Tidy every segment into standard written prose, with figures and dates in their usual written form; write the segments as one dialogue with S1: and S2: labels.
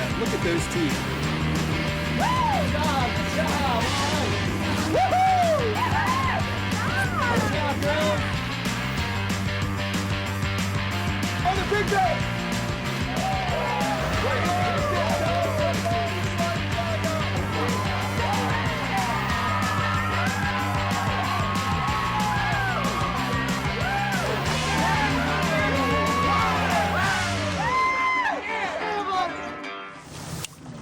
S1: that. Look at those teeth.
S2: Good job, good job. Woohoo! Good job, Graham.
S1: On the big day!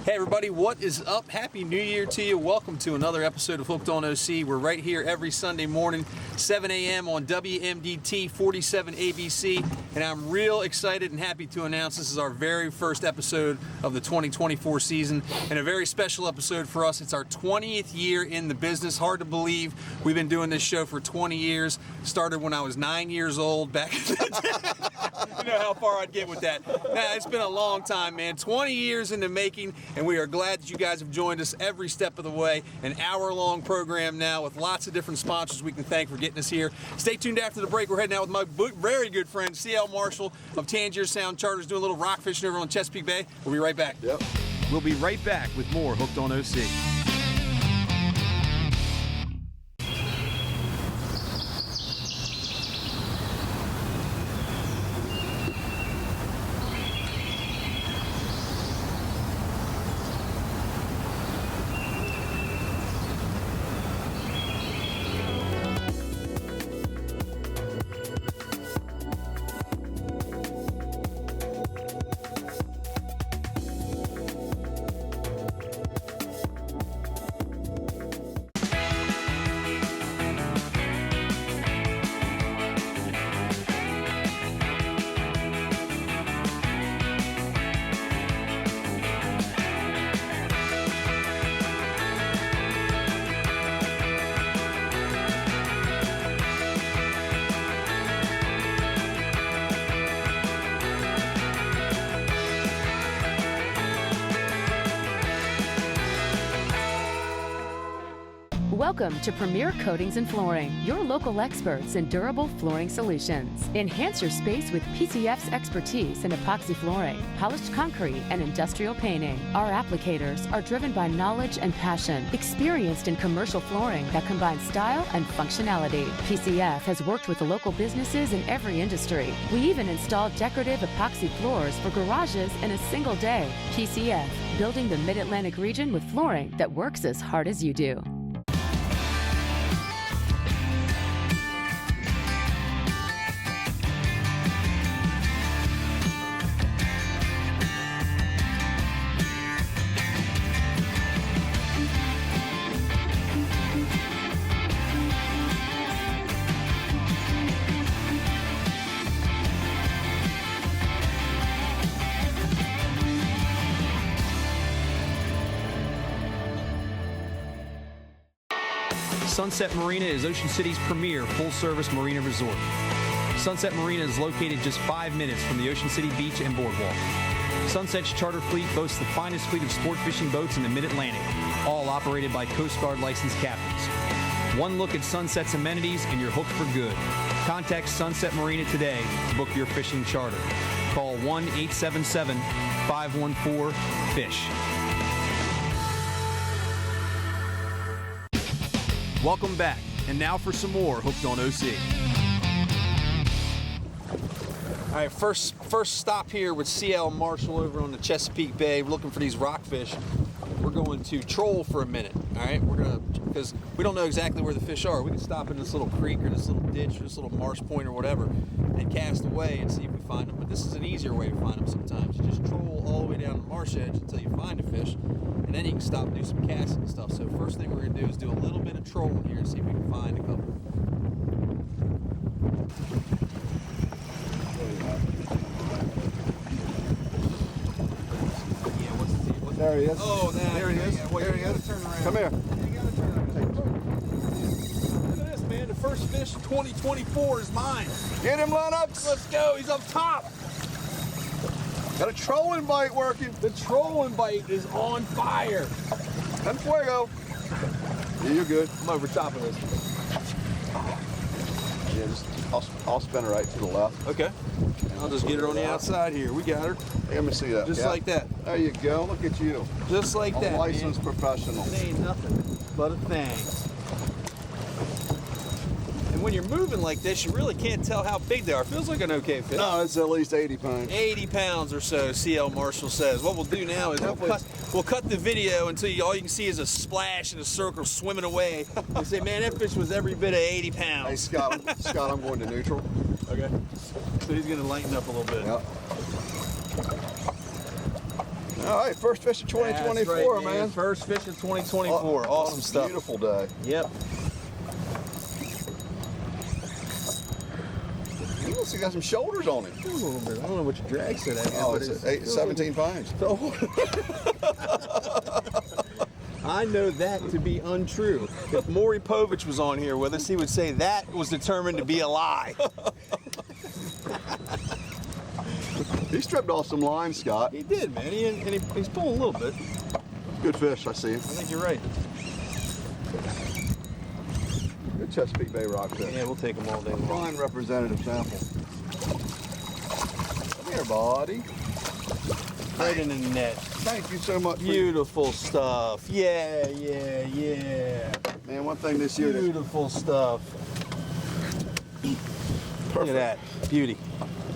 S1: Hey everybody, what is up? Happy New Year to you. Welcome to another episode of Hooked on OC. We're right here every Sunday morning, 7 a.m. on WMDT 47 ABC, and I'm real excited and happy to announce this is our very first episode of the 2024 season, and a very special episode for us. It's our 20th year in the business. Hard to believe we've been doing this show for 20 years. Started when I was 9 years old back in the day. You know how far I'd get with that. Nah, it's been a long time, man. 20 years in the making, and we are glad that you guys have joined us every step of the way. An hour-long program now with lots of different sponsors we can thank for getting us here. Stay tuned after the break. We're heading out with my very good friend, CL Marshall of Tangier Sound Charters, doing a little rock fishing over on Chesapeake Bay. We'll be right back.
S3: Yep.
S1: We'll be right back with more Hooked on OC.
S4: Welcome to Premier Coatings and Flooring, your local experts in durable flooring solutions. Enhance your space with PCF's expertise in epoxy flooring, polished concrete, and industrial painting. Our applicators are driven by knowledge and passion, experienced in commercial flooring that combines style and functionality. PCF has worked with local businesses in every industry. We even installed decorative epoxy floors for garages in a single day. PCF, building the Mid-Atlantic region with flooring that works as hard as you do.
S1: Sunset Marina is Ocean City's premier full-service marina resort. Sunset Marina is located just 5 minutes from the Ocean City Beach and Boardwalk. Sunset's charter fleet boasts the finest fleet of sport fishing boats in the Mid-Atlantic, all operated by Coast Guard licensed captains. One look at Sunset's amenities and you're hooked for good. Contact Sunset Marina today to book your fishing charter. Call 1-877-514-FISH. Welcome back, and now for some more Hooked on OC. All right, first stop here with CL Marshall over on the Chesapeake Bay. We're looking for these rockfish. We're going to troll for a minute, all right? Because we don't know exactly where the fish are. We can stop in this little creek or this little ditch or this little marsh point or whatever and cast away and see if we find them. But this is an easier way to find them sometimes. You just troll all the way down the marsh edge until you find a fish, and then you can stop and do some casting and stuff. So first thing we're going to do is do a little bit of trolling here and see if we can find a couple.
S3: There he is.
S1: Oh,
S3: there he is. There he is. Come here.
S1: Look at this, man. The first fish of 2024 is mine.
S3: Get him, Lenox.
S1: Let's go. He's up top.
S3: Got a trolling bite working.
S1: The trolling bite is on fire.
S3: En fuego. Yeah, you're good.
S1: I'm over top of this.
S3: Yeah, just I'll spin it right to the left.
S1: Okay.
S3: And
S1: I'll just get her on the outside here. We got her.
S3: Hey, let me see that.
S1: Just like that.
S3: There you go. Look at you.
S1: Just like that.
S3: A licensed professional.
S1: It ain't nothing but a thing. And when you're moving like this, you really can't tell how big they are. Feels like an okay fish.
S3: No, it's at least 80 pounds.
S1: 80 pounds or so, CL Marshall says. What we'll do now is we'll cut the video until all you can see is a splash and a circle swimming away. And say, man, that fish was every bit of 80 pounds.
S3: Hey, Scott, I'm going to neutral.
S1: Okay. So he's going to lighten up a little bit.
S3: Yep. All right, first fish of 2024,
S1: That's right,
S3: man.
S1: First fish of 2024. Awesome stuff.
S3: Beautiful day.
S1: Yep.
S3: He looks like he got some shoulders on him.
S1: A little bit. I don't know what your drag said.
S3: Oh, it's 17 pounds.
S1: I know that to be untrue. If Maury Povich was on here with us, he would say that was determined to be a lie.
S3: He stripped off some line, Scott.
S1: He did, man. He's pulling a little bit.
S3: Good fish, I see him.
S1: I think you're right.
S3: Good Chesapeake Bay rockfish.
S1: Yeah, we'll take them all day long.
S3: Fine representative sample. Come here, buddy.
S1: Right in the net.
S3: Thank you so much.
S1: Beautiful stuff. Yeah.
S3: Man, one thing this year.
S1: Beautiful stuff.
S3: Perfect.
S1: Look at that. Beauty.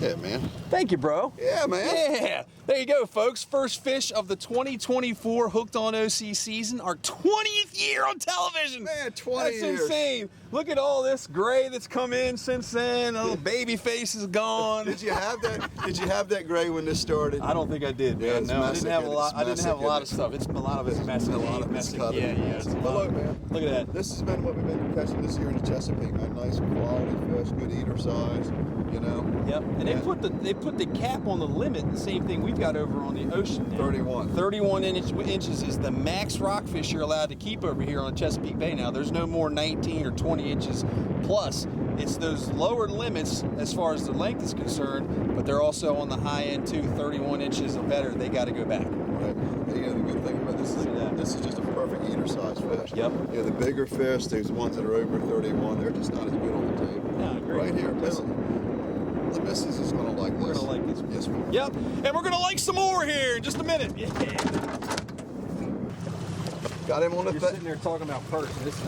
S3: Yeah, man.
S1: Thank you, bro.
S3: Yeah, man.
S1: Yeah. There you go, folks. First fish of the 2024 Hooked on OC season. Our 20th year on television.
S3: Man, 20
S1: That's
S3: years.
S1: insane. Look at all this gray that's come in since then. The little baby face is gone.
S3: Did you have that? Did you have that gray when this started?
S1: I don't think I did.
S3: Yeah,
S1: Man.
S3: it's
S1: No, I
S3: messy,
S1: didn't have a
S3: it's
S1: lot. I didn't
S3: messy,
S1: have a lot of
S3: it's-
S1: stuff. It's a lot of it's messy.
S3: A lot of it's
S1: messy.
S3: cut.
S1: Yeah. It's a
S3: Well,
S1: lot.
S3: look, man.
S1: Look at that.
S3: This has been what we've been catching this year in the Chesapeake, man. Nice quality fish, good eater size, you know.
S1: Yep. And
S3: Yeah.
S1: they put the cap on the limit. The same thing we've got over on the ocean now.
S3: 31.
S1: 31 inches is the max rockfish you're allowed to keep over here on Chesapeake Bay now. There's no more 19 or 20 inches plus. It's those lower limits as far as the length is concerned, but they're also on the high end too. 31 inches or better, they got to go back.
S3: Right. You know, the good thing about this
S1: Look at that.
S3: this is just a perfect eater size fish.
S1: Yep.
S3: Yeah, the bigger fish, these ones that are over 31, they're just not as good on the table.
S1: Yeah, I agree.
S3: Right here,
S1: Totally.
S3: the missus is going to like
S1: We're
S3: this.
S1: gonna like this.
S3: Yes, ma'am.
S1: Yep. And we're gonna like some more here in just a minute. Yeah.
S3: Got him on the
S1: You're
S3: thing.
S1: sitting there talking about perch. This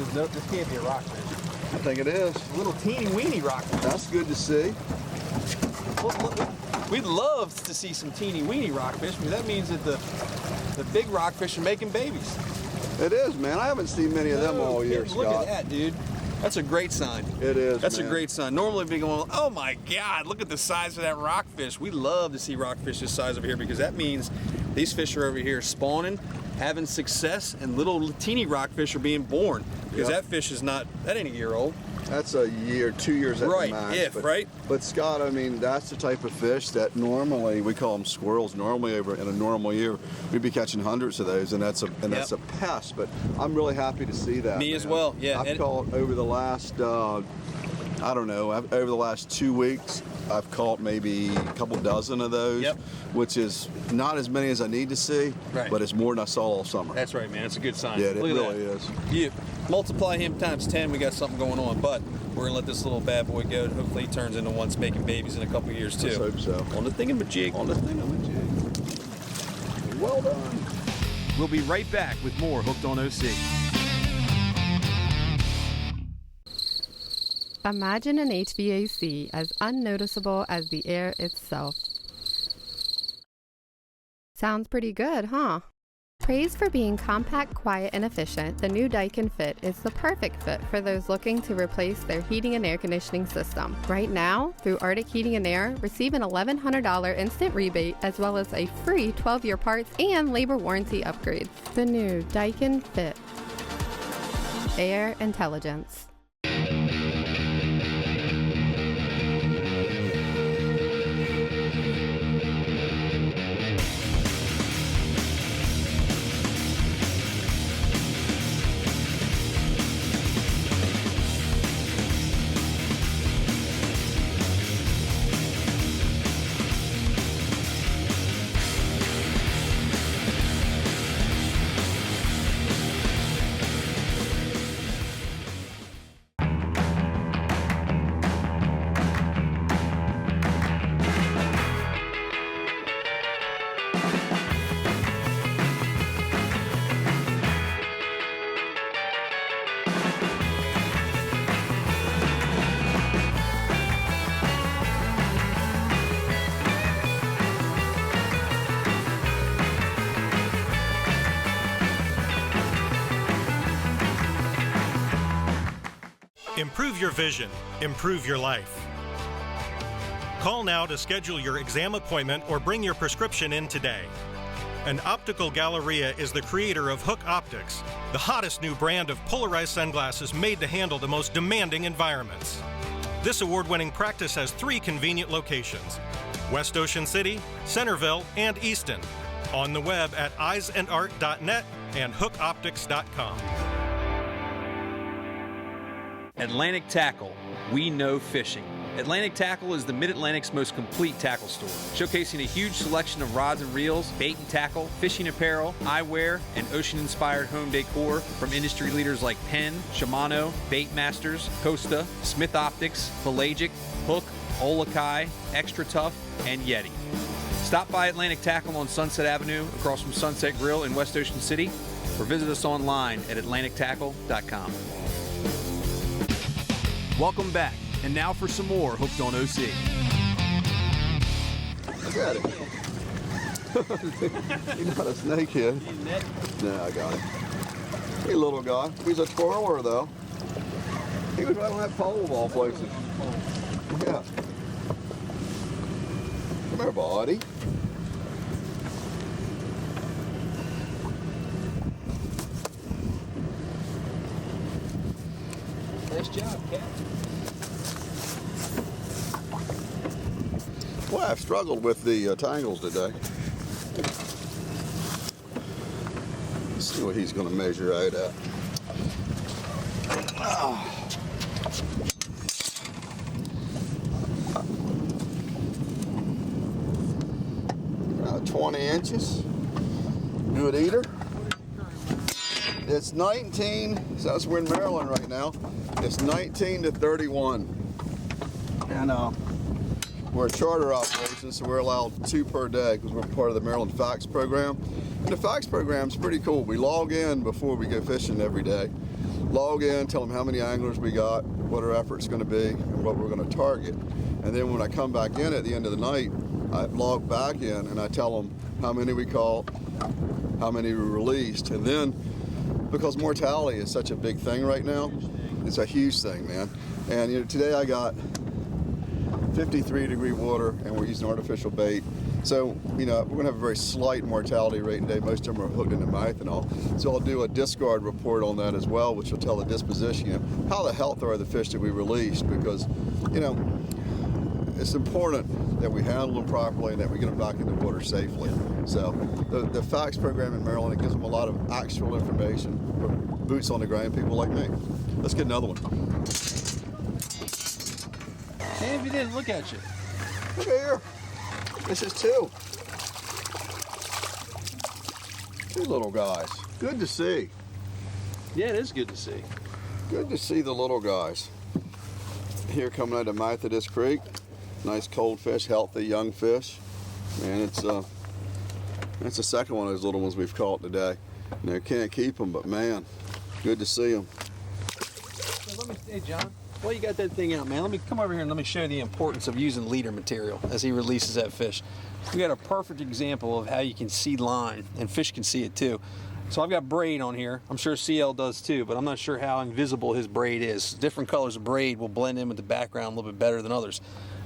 S1: can't be a rockfish.
S3: I think it is.
S1: A little teeny weeny rockfish.
S3: That's good to see.
S1: We'd love to see some teeny weeny rockfish, because that means that the big rockfish are making babies.
S3: It is, man. I haven't seen many of them all year,
S1: Look
S3: Scott.
S1: at that, dude. That's a great sign.
S3: It is,
S1: That's
S3: man.
S1: a great sign. Normally we'd be going, oh my God, look at the size of that rockfish. We love to see rockfish this size over here, because that means these fish are over here spawning, having success, and little teeny rockfish are being born. Because
S3: Yep.
S1: that fish is not, that ain't a year old.
S3: That's a year, 2 years at
S1: Right,
S3: the max.
S1: if, right?
S3: But Scott, I mean, that's the type of fish that normally, we call them squirrels, normally over in a normal year, we'd be catching hundreds of those, and that's a pest. But I'm really happy to see that.
S1: Me as
S3: man.
S1: well, yeah.
S3: I've caught over the last, I don't know, over the last 2 weeks, I've caught maybe a couple dozen of those,
S1: Yep.
S3: which is not as many as I need to see,
S1: Right.
S3: but it's more than I saw all summer.
S1: That's right, man. It's a good sign.
S3: Yeah, it
S1: Look at
S3: really
S1: that.
S3: is.
S1: You multiply him times 10, we got something going on. But we're gonna let this little bad boy go. Hopefully he turns into one making babies in a couple years too.
S3: Let's hope so.
S1: On the thingamajig.
S3: On the thingamajig. Well done.
S1: We'll be right back with more Hooked on OC.
S5: Imagine an HVAC as unnoticeable as the air itself. Sounds pretty good, huh? Praised for being compact, quiet, and efficient, the new Daikin Fit is the perfect fit for those looking to replace their heating and air conditioning system. Right now, through Arctic Heating and Air, receive an $1,100 instant rebate as well as a free 12-year parts and labor warranty upgrade. The new Daikin Fit. Air intelligence.
S6: Improve your vision, improve your life. Call now to schedule your exam appointment or bring your prescription in today. An Optical Galleria is the creator of Hook Optics, the hottest new brand of polarized sunglasses made to handle the most demanding environments. This award-winning practice has 3 convenient locations: West Ocean City, Centerville, and Easton. On the web at eyesandart.net and hookoptics.com.
S1: Atlantic Tackle, we know fishing. Atlantic Tackle is the Mid-Atlantic's most complete tackle store, showcasing a huge selection of rods and reels, bait and tackle, fishing apparel, eyewear, and ocean-inspired home decor from industry leaders like Penn, Shimano, Bait Masters, Costa, Smith Optics, Pelagic, Hook, Olakai, Extra Tough, and Yeti. Stop by Atlantic Tackle on Sunset Avenue across from Sunset Grill in West Ocean City, or visit us online at atlantictackle.com. Welcome back, and now for some more Hooked on OC.
S3: I got it. He's not a snakehead. No, I got him. Hey, little guy. He's a twirler, though. He was right on that pole of all places. Yeah. Come here, buddy.
S1: Nice job, Cat.
S3: Well, I've struggled with the tangles today. Let's see what he's going to measure out at. 20 inches. Good eater. It's 19, so we're in Maryland right now. It's 19 to 31. And we're a charter operation, so we're allowed 2 per day because we're part of the Maryland Fax program. And the Fax program's pretty cool. We log in before we go fishing every day. Log in, tell them how many anglers we got, what our effort's going to be, and what we're going to target. And then when I come back in at the end of the night, I log back in and I tell them how many we caught, how many we released. And then, because mortality is such a big thing right now, it's a huge thing, man. And you know, today I got 53-degree water and we're using artificial bait. So, you know, we're gonna have a very slight mortality rate today. Most of them are hooked into methanol. So I'll do a discard report on that as well, which will tell the disposition, you know, how the health are the fish that we released, because, you know, it's important that we handle them properly and that we get them back in the water safely. So the Fax program in Maryland, it gives them a lot of actual information for boots on the ground people like me. Let's get another one.
S1: And if he didn't look at you.
S3: Look here. This is 2. 2 little guys. Good to see.
S1: Yeah, it is good to see.
S3: Good to see the little guys. Here coming out of Methodist Creek. Nice cold fish, healthy young fish. And it's the second one of those little ones we've caught today. And they can't keep them, but man, good to see them.
S1: So hey John, while you got that thing out, man, let me come over here and let me show you the importance of using leader material as he releases that fish. We got a perfect example of how you can see line, and fish can see it too. So I've got braid on here. I'm sure CL does too, but I'm not sure how invisible his braid is. Different colors of braid will blend in with the background a little bit better than others.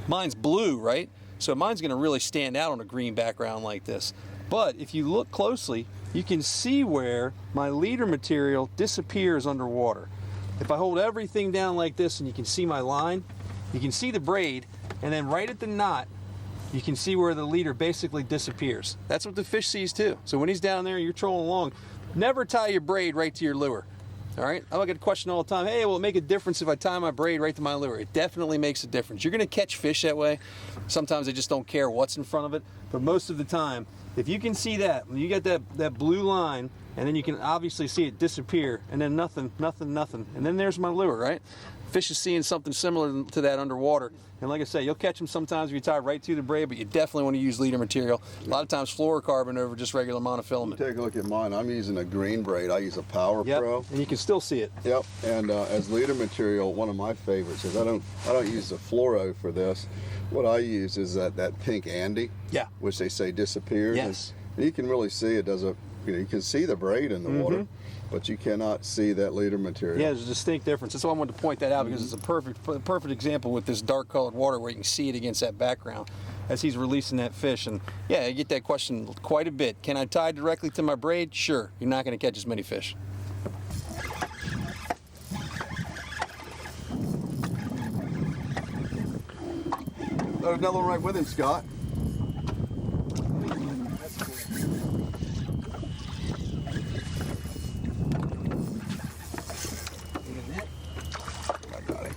S1: Mine's blue, right? So mine's gonna really stand out on a green background like this. But if you look closely, you can see where my leader material disappears underwater. If I hold everything down like this and you can see my line, you can see the braid, and then right at the knot, you can see where the leader basically disappears. That's what the fish sees too. So when he's down there, you're trolling along, never tie your braid right to your lure. All right, I get a question all the time, hey, will it make a difference if I tie my braid right to my lure? It definitely makes a difference. You're gonna catch fish that way. Sometimes they just don't care what's in front of it, but most of the time, if you can see that, when you get that blue line, and then you can obviously see it disappear, and then nothing, and then there's my lure, right? Fish is seeing something similar to that underwater. And like I say, you'll catch them sometimes if you tie right to the braid, but you definitely want to use leader material. A lot of times fluorocarbon over just regular monofilament.
S3: Take a look at mine. I'm using a green braid. I use a Power Pro.
S1: And you can still see it.
S3: Yep. And as leader material, one of my favorites is I don't use the fluoro for this. What I use is that pink Andy.
S1: Yeah.
S3: Which they say disappears.
S1: Yes.
S3: And you can really see it does a You can see the braid in the water, but you cannot see that leader material.
S1: Yeah, there's a distinct difference. That's why I wanted to point that out, because it's a perfect example with this dark colored water where you can see it against that background as he's releasing that fish. And yeah, I get that question quite a bit. Can I tie directly to my braid? Sure. You're not going to catch as many fish.
S3: There's another one right with him, Scott. I got him.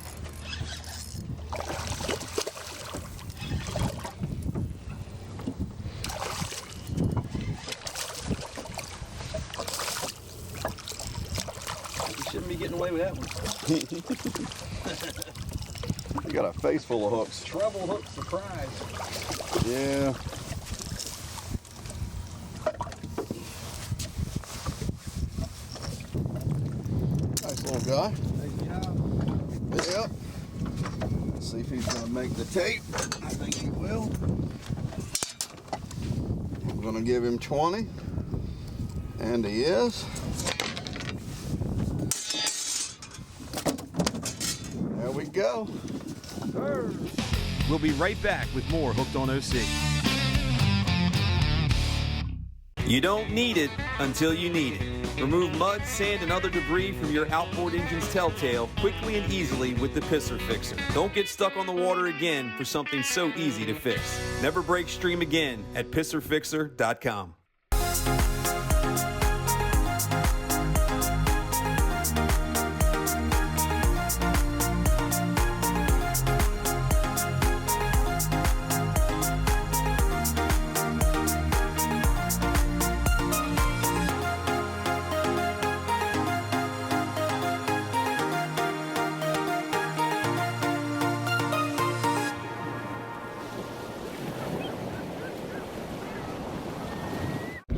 S1: You shouldn't be getting away with that one.
S3: You got a face full of hooks.
S1: Treble hook surprise.
S3: Yeah. Nice little guy. Yep. Let's see if he's going to make the tape. I think he will. I'm going to give him 20. And he is. There we go.
S1: We'll be right back with more Hooked on OC. You don't need it until you need it. Remove mud, sand, and other debris from your outboard engine's telltale quickly and easily with the Pisser Fixer. Don't get stuck on the water again for something so easy to fix. Never break stream again at pisserfixer.com.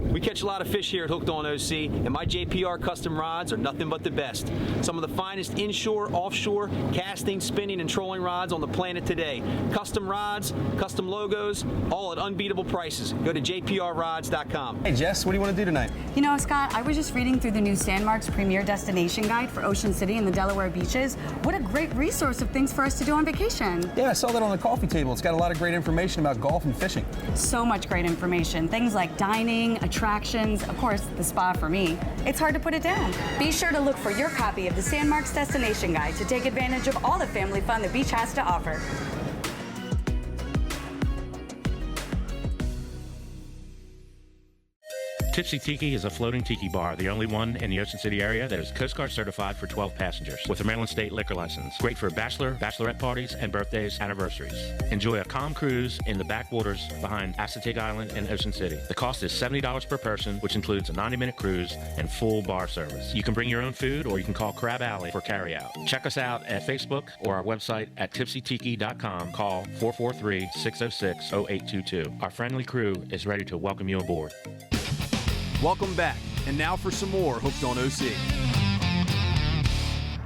S1: We catch a lot of fish here at Hooked on OC, and my JPR custom rods are nothing but the best. Some of the finest inshore, offshore, casting, spinning, and trolling rods on the planet today. Custom rods, custom logos, all at unbeatable prices. Go to jprrods.com. Hey Jess, what do you want to do tonight?
S7: You know, Scott, I was just reading through the new Sandmark's Premier Destination Guide for Ocean City and the Delaware beaches. What a great resource of things for us to do on vacation.
S1: Yeah, I saw that on the coffee table. It's got a lot of great information about golf and fishing.
S7: So much great information. Things like dining, attractions, of course, the spa for me. It's hard to put it down. Be sure to look for your copy of the Sandmark's Destination Guide to take advantage of all the family fun the beach has to offer.
S8: Tipsy Tiki is a floating tiki bar, the only one in the Ocean City area that is Coast Guard certified for 12 passengers with a Maryland State liquor license. Great for bachelorette parties, and birthdays, anniversaries. Enjoy a calm cruise in the backwaters behind Assateague Island in Ocean City. The cost is $70 per person, which includes a 90-minute cruise and full bar service. You can bring your own food, or you can call Crab Alley for carryout. Check us out at Facebook or our website at tipsytiki.com. Call 443-606-0822. Our friendly crew is ready to welcome you aboard.
S1: Welcome back, and now for some more Hooked on OC.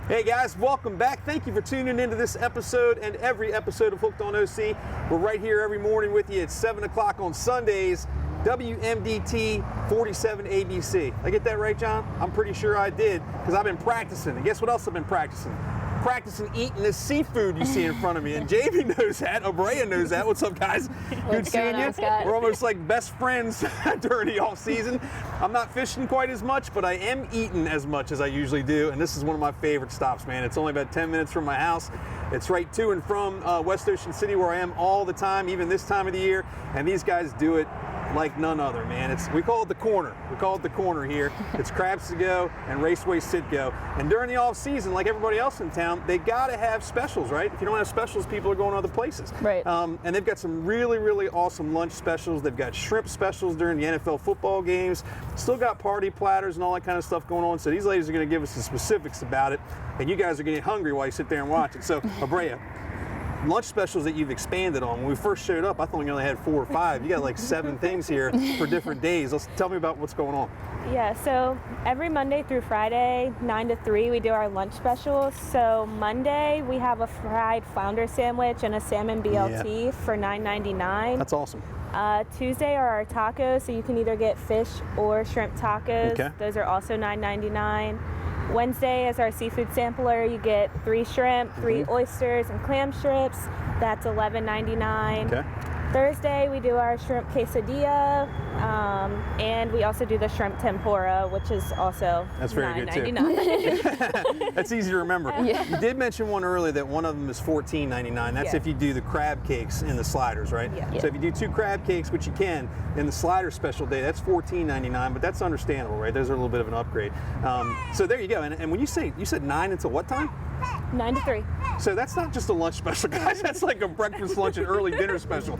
S1: Hey guys, welcome back. Thank you for tuning into this episode and every episode of Hooked on OC. We're right here every morning with you at 7 o'clock on Sundays, WMDT 47 ABC. I get that right, John? I'm pretty sure I did, because I've been practicing. And guess what else I've been practicing? Practicing eating this seafood you see in front of me. And Jamie knows that. Obrea knows that. What's up, guys? Good seeing you.
S9: Scott?
S1: We're almost like best friends during the off season. I'm not fishing quite as much, but I am eating as much as I usually do. And this is one of my favorite stops, man. It's only about 10 minutes from my house. It's right to and from West Ocean City, where I am all the time, even this time of the year. And these guys do it like none other, man. We call it the corner. We call it the corner here. It's crabs to go and raceway sit go. And during the off season, like everybody else in town, they gotta have specials, right? If you don't have specials, people are going other places.
S9: Right.
S1: And they've got some really, really awesome lunch specials. They've got shrimp specials during the NFL football games. Still got party platters and all that kind of stuff going on. So these ladies are gonna give us the specifics about it. And you guys are getting hungry while you sit there and watch it. So, Abrea, lunch specials that you've expanded on. When we first showed up, I thought we only had 4 or 5. You got like 7 things here for different days. Tell me about what's going on.
S9: Yeah, so every Monday through Friday, 9 to 3, we do our lunch specials. So Monday, we have a fried flounder sandwich and a salmon BLT for $9.99.
S1: That's awesome.
S9: Tuesday are our tacos, so you can either get fish or shrimp tacos.
S1: Okay.
S9: Those are also $9.99. Wednesday is our seafood sampler. You get 3 shrimp, 3 oysters, and clam strips. That's $11.99.
S1: Okay.
S9: Thursday we do our shrimp quesadilla, and we also do the shrimp tempura, which is also
S1: That's very good too.
S9: $9.99.
S1: That's easy to remember.
S9: Yeah.
S1: You did mention one earlier that one of them is $14.99. That's
S9: Yeah.
S1: if you do the crab cakes and the sliders, right?
S9: Yeah.
S1: So if you do 2 crab cakes, which you can, and the slider special day, that's $14.99, but that's understandable, right? Those are a little bit of an upgrade. So there you go. And when you said 9 until what time?
S9: 9 to 3.
S1: So that's not just a lunch special, guys. That's like a breakfast, lunch, and early dinner special.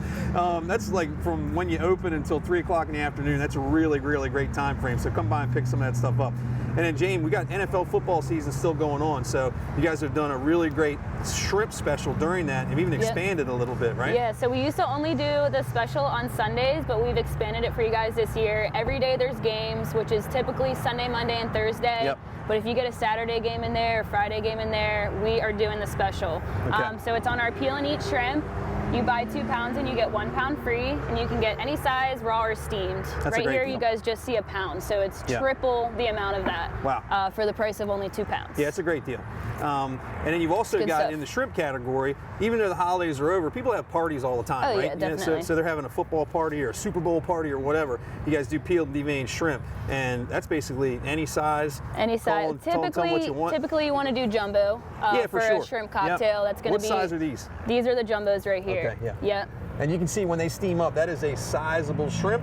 S1: That's like from when you open until 3 o'clock in the afternoon. That's a really, really great time frame. So come by and pick some of that stuff up. And then, Jane, we got NFL football season still going on. So you guys have done a really great shrimp special during that and even expanded a little bit, right?
S10: Yeah, so we used to only do the special on Sundays, but we've expanded it for you guys this year. Every day there's games, which is typically Sunday, Monday, and Thursday.
S1: Yep.
S10: But if you get a Saturday game in there, or Friday game in there, we are doing the special.
S1: Okay.
S10: So it's on our peel and eat shrimp. You buy 2 pounds and you get 1 pound free, and you can get any size, raw or steamed.
S1: That's a
S10: right
S1: great
S10: here,
S1: deal.
S10: you guys just see a pound, so it's triple the amount of that.
S1: Wow.
S10: For the price of only 2 pounds.
S1: Yeah, it's a great deal. And then you've also
S10: Good
S1: got
S10: stuff.
S1: in the shrimp category, even though the holidays are over, people have parties all the time,
S10: Oh,
S1: right?
S10: yeah,
S1: You know,
S10: definitely.
S1: so they're having a football party or a Super Bowl party or whatever. You guys do peeled and deveined shrimp, and that's basically any size.
S10: Any size.
S1: Tell them what you want.
S10: Typically you want to do jumbo
S1: Yeah,
S10: for
S1: sure.
S10: a shrimp
S1: Yep.
S10: cocktail. That's going to be.
S1: What size are these?
S10: These are the jumbos right here.
S1: Okay, yeah.
S10: Yep.
S1: And you can see when they steam up, that is a sizable shrimp.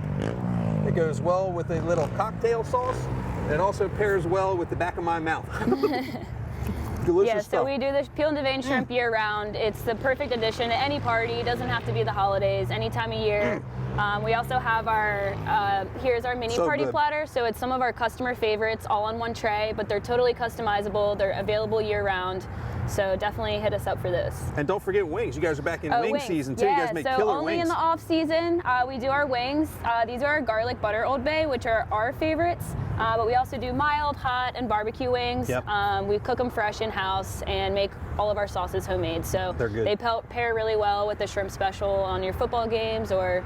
S1: It goes well with a little cocktail sauce. And it also pairs well with the back of my mouth. Delicious
S10: Yeah,
S1: stuff.
S10: so we do the peeled and deveined shrimp year round. It's the perfect addition to any party. It doesn't have to be the holidays, any time of year. We also have our, here's our mini
S1: So
S10: party
S1: good.
S10: platter. So it's some of our customer favorites all on one tray, but they're totally customizable. They're available year round. So definitely hit us up for this.
S1: And don't forget wings. You guys are back in wing
S10: Wings.
S1: season too.
S10: Yeah,
S1: You guys make
S10: so
S1: killer
S10: only
S1: wings.
S10: in the off season we do our wings. These are our garlic butter Old Bay, which are our favorites. But we also do mild, hot, and barbecue wings.
S1: Yep.
S10: We cook them fresh in house and make all of our sauces homemade. So
S1: They're good.
S10: they pair really well with the shrimp special on your football games or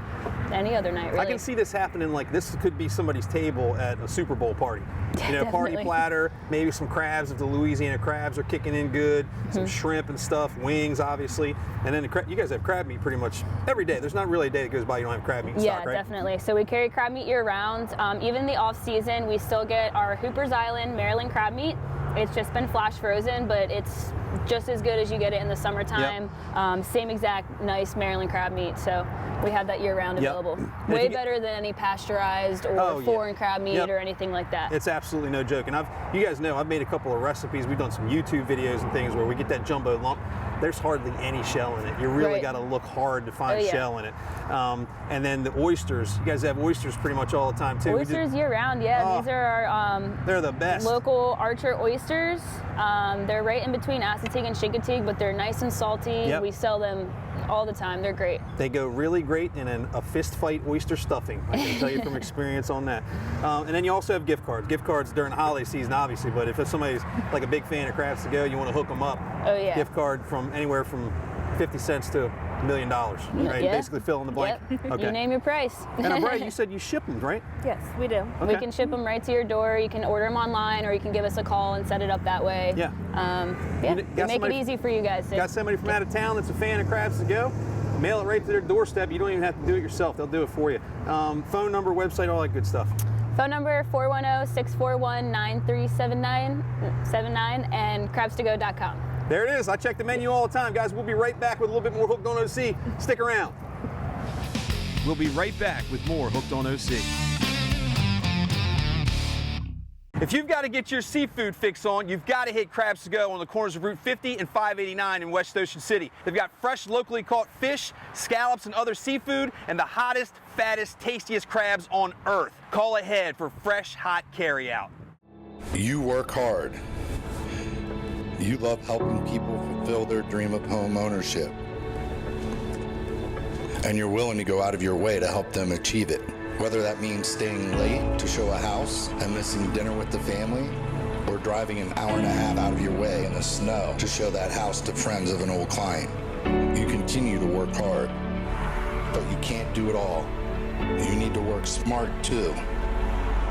S10: any other night. Really.
S1: I can see this happening. Like this could be somebody's table at a Super Bowl party. You know, party
S10: Definitely.
S1: platter, maybe some crabs if the Louisiana crabs are kicking in good, some shrimp and stuff, wings obviously, and then you guys have crab meat pretty much every day. There's not really a day that goes by you don't have crab meat in
S10: Yeah,
S1: stock, right?
S10: definitely. So we carry crab meat year round. Even in the off season, we still get our Hooper's Island Maryland crab meat. It's just been flash frozen, but it's just as good as you get it in the summertime. Same exact nice Maryland crab meat. So we have that year round
S1: Yep.
S10: available.
S1: And if
S10: Way
S1: you get-
S10: better than any pasteurized or
S1: Oh, yeah.
S10: foreign crab meat
S1: Yep.
S10: or anything like that.
S1: It's absolutely no joke. And you guys know I've made a couple of recipes. We've done some YouTube videos and things where we get that jumbo lump. There's hardly any shell in it. You really
S10: Right.
S1: got to look hard to find
S10: Oh, yeah.
S1: shell in it. And then the oysters. You guys have oysters pretty much all the time too. We do-
S10: Oysters year round, yeah.
S1: Oh,
S10: These are our
S1: they're the best.
S10: local Archer oysters. They're right in between Assateague and Chincoteague, but they're nice and salty.
S1: Yep.
S10: We sell them all the time. They're great.
S1: They go really great in a fist fight oyster stuffing. I can tell you from experience on that. And then you also have gift cards. Gift cards during the holiday season, obviously, but if somebody's like a big fan of Crafts to Go, you want to hook them up.
S10: Oh, yeah.
S1: Gift card from anywhere from 50 cents to $1 million, right?
S10: Yeah.
S1: Basically fill in the blank.
S10: Yep.
S1: Okay.
S10: You name your price.
S1: And Bray, you said you ship them, right?
S9: Yes, we do.
S1: Okay.
S10: We can ship them right to your door. You can order them online, or you can give us a call and set it up that way.
S1: Yeah.
S10: Yeah.
S1: You
S10: We
S1: got
S10: make it
S1: somebody-
S10: easy for you guys.
S1: Got somebody from out of town that's a fan of Crafts to Go? Mail it right to their doorstep. You don't even have to do it yourself. They'll do it for you. Phone number, website, all that good stuff.
S10: Phone number 410-641-9379 and crabstogo.com.
S1: There it is. I check the menu all the time. Guys, we'll be right back with a little bit more Hooked on OC. Stick around. We'll be right back with more Hooked on OC. If you've got to get your seafood fix on, you've got to hit Crabs to Go on the corners of Route 50 and 589 in West Ocean City. They've got fresh, locally caught fish, scallops, and other seafood, and the hottest, fattest, tastiest crabs on earth. Call ahead for fresh, hot carryout.
S11: You work hard. You love helping people fulfill their dream of home ownership. And you're willing to go out of your way to help them achieve it. Whether that means staying late to show a house and missing dinner with the family, or driving an hour and a half out of your way in the snow to show that house to friends of an old client. You continue to work hard. but you can't do it all. You need to work smart too.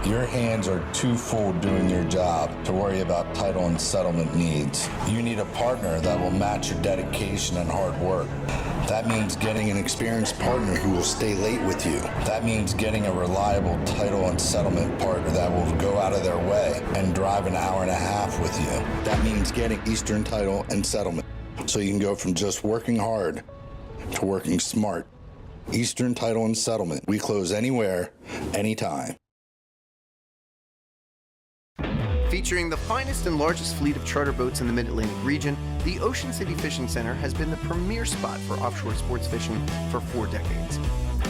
S11: Your hands are too full doing your job to worry about title and settlement needs. You need a partner that will match your dedication and hard work. That means getting an experienced partner who will stay late with you. That means getting a reliable title and settlement partner that will go out of their way and drive an hour and a half with you. That means getting Eastern Title and Settlement so you can go from just working hard to working smart. Eastern Title and Settlement. We close anywhere, anytime.
S12: Featuring the finest and largest fleet of charter boats in the Mid-Atlantic region, the Ocean City Fishing Center has been the premier spot for offshore sports fishing for 4 decades.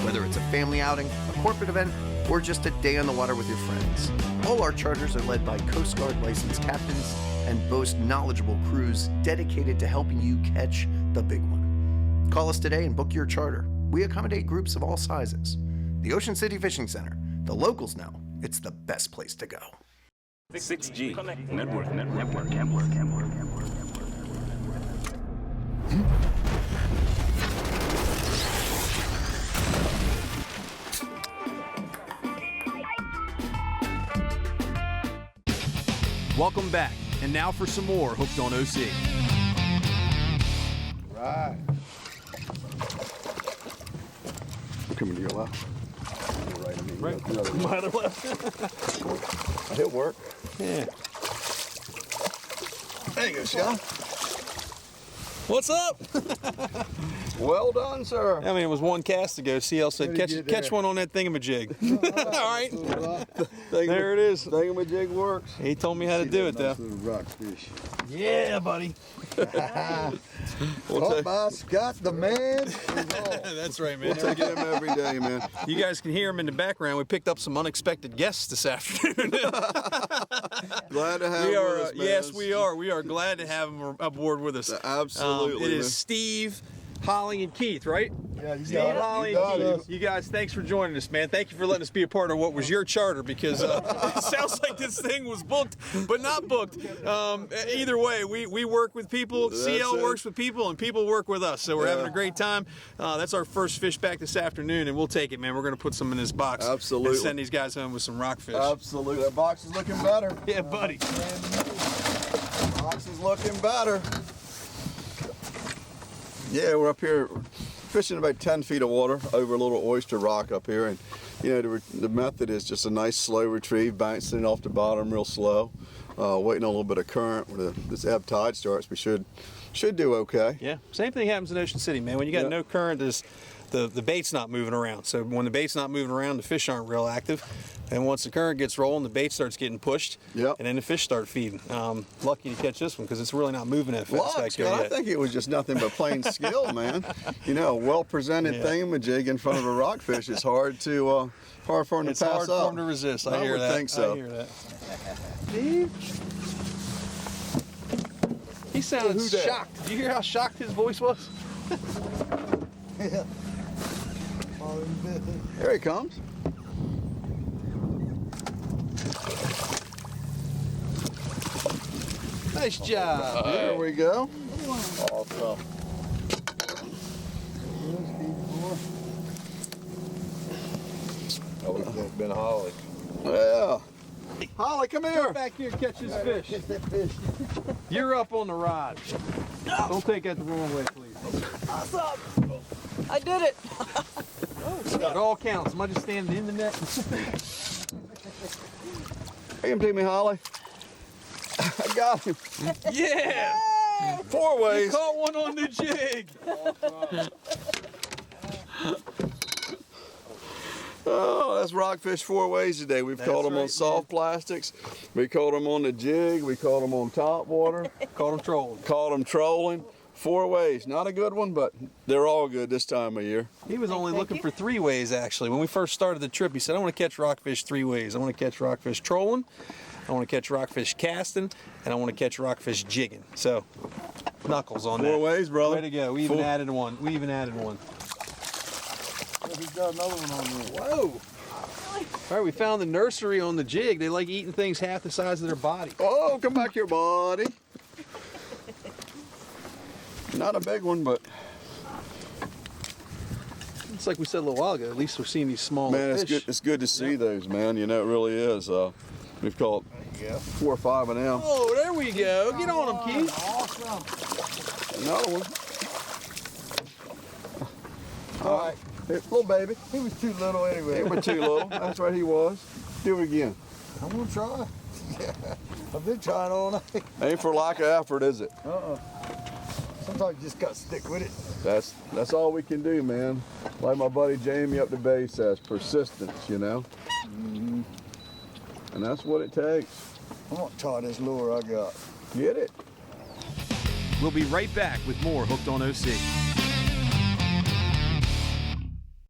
S12: Whether it's a family outing, a corporate event, or just a day on the water with your friends, all our charters are led by Coast Guard licensed captains and boast knowledgeable crews dedicated to helping you catch the big one. Call us today and book your charter. We accommodate groups of all sizes. The Ocean City Fishing Center. The locals know it's the best place to go.
S13: 6G. Network.
S1: Welcome back. And now for some more Hooked on OC.
S3: Right. I'm coming to your left. Right, I mean,
S1: Right. My other left.
S3: It'll work.
S1: Yeah.
S3: There you go, Scott.
S1: What's up?
S3: Well done, sir.
S1: I mean, it was one cast ago. CL said, catch one on that thingamajig. All right. There it is.
S3: Thingamajig works.
S1: He told me how to do it, though.
S3: Rockfish.
S1: Yeah, buddy.
S3: Caught by Scott, the man.
S1: That's right, man.
S3: We'll take him every day, man.
S1: You guys can hear him in the background. We picked up some unexpected guests this afternoon.
S3: Glad to have him with us, man.
S1: Yes, we are. We are glad to have him aboard with us.
S3: Absolutely.
S1: It is Steve, Holly, and Keith, right?
S2: Yeah,
S1: Steve, Holly, and Keith. You guys, thanks for joining us, man. Thank you for letting us be a part of what was your charter, because it sounds like this thing was booked, but not booked. Either way, we work with people. CL works with people, and people work with us. So we're having a great time. That's our first fish back this afternoon, and we'll take it, man. We're going to put some in this box.
S3: Absolutely.
S1: And send these guys home with some rockfish.
S3: Absolutely. That box is looking better.
S1: Yeah, buddy.
S3: Box is looking better. Yeah, we're up here fishing about 10 feet of water over a little oyster rock up here, and you know the method is just a nice slow retrieve, bouncing it off the bottom real slow, waiting on a little bit of current. When this ebb tide starts, we should do okay.
S1: Yeah, same thing happens in Ocean City, man. When you got no current, there's the bait's not moving around. So when the bait's not moving around, the fish aren't real active. And once the current gets rolling, the bait starts getting pushed, and then the fish start feeding. Lucky to catch this one because it's really not moving that fast back here yet.
S3: I think it was just nothing but plain skill, man. You know, a well-presented thingamajig in front of a rockfish is hard for him to pass up.
S1: It's hard for him to resist. I hear that.
S3: I think so.
S1: I hear that. Steve? He sounded shocked. Did you hear how shocked his voice was?
S3: Here he comes.
S1: Nice job.
S3: There we go.
S13: Awesome. Oh, it's been Holly.
S3: Yeah. Holly, come here.
S1: Come back here and catch this fish. Catch that fish. You're up on the rod. No. Don't take that the wrong way, please.
S2: Awesome. I did it.
S1: It all counts. Am I just standing in the net?
S3: Hey, come take me, Holly. I got him.
S1: Yeah.
S2: Yay!
S3: 4 ways.
S1: You caught one on the jig.
S3: Oh, that's rockfish 4 ways today. We've caught them on soft plastics. We caught them on the jig. We caught them on top water.
S1: Caught them trolling.
S3: Caught them trolling. 4 ways. Not a good one, but they're all good this time of year.
S1: He was only looking for 3 ways, actually. When we first started the trip, he said, I want to catch rockfish 3 ways. I want to catch rockfish trolling, I want to catch rockfish casting, and I want to catch rockfish jigging. So, knuckles on that.
S3: 4 ways, brother.
S1: Way to go. We even added one.
S3: He's got another one on there.
S1: Whoa. All right, we found the nursery on the jig. They like eating things half the size of their body.
S3: Oh, come back here, buddy. Not a big one, but
S1: It's like we said a little while ago, at least we're seeing these small
S3: Man,
S1: fish.
S3: it's good to see those, man. You know, it really is. We've caught 4 or 5 of them.
S1: Oh, there we go. Get on them, Keith.
S2: Awesome.
S3: Another one. All right. Here, little baby.
S2: He was too little anyway.
S3: He was too little. That's right, he was. Do it again.
S2: I'm gonna try. I've been trying all night.
S3: Ain't for lack of effort, is it?
S2: Sometimes you just gotta stick with it.
S3: That's all we can do, man. Like my buddy Jamie up the bay says, persistence, you know?
S2: Mm-hmm.
S3: And that's what it takes.
S2: I'm gonna try this lure I got.
S3: Get it.
S1: We'll be right back with more Hooked on OC.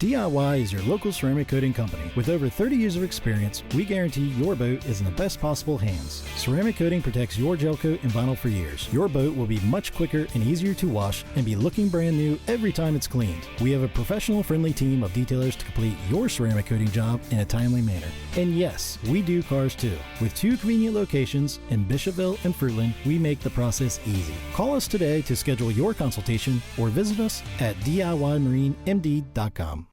S14: DIY is your local ceramic coating company. With over 30 years of experience, we guarantee your boat is in the best possible hands. Ceramic coating protects your gel coat and vinyl for years. Your boat will be much quicker and easier to wash and be looking brand new every time it's cleaned. We have a professional, friendly team of detailers to complete your ceramic coating job in a timely manner. And yes, we do cars too. With 2 convenient locations in Bishopville and Fruitland, we make the process easy. Call us today to schedule your consultation or visit us at DIYMarineMD.com.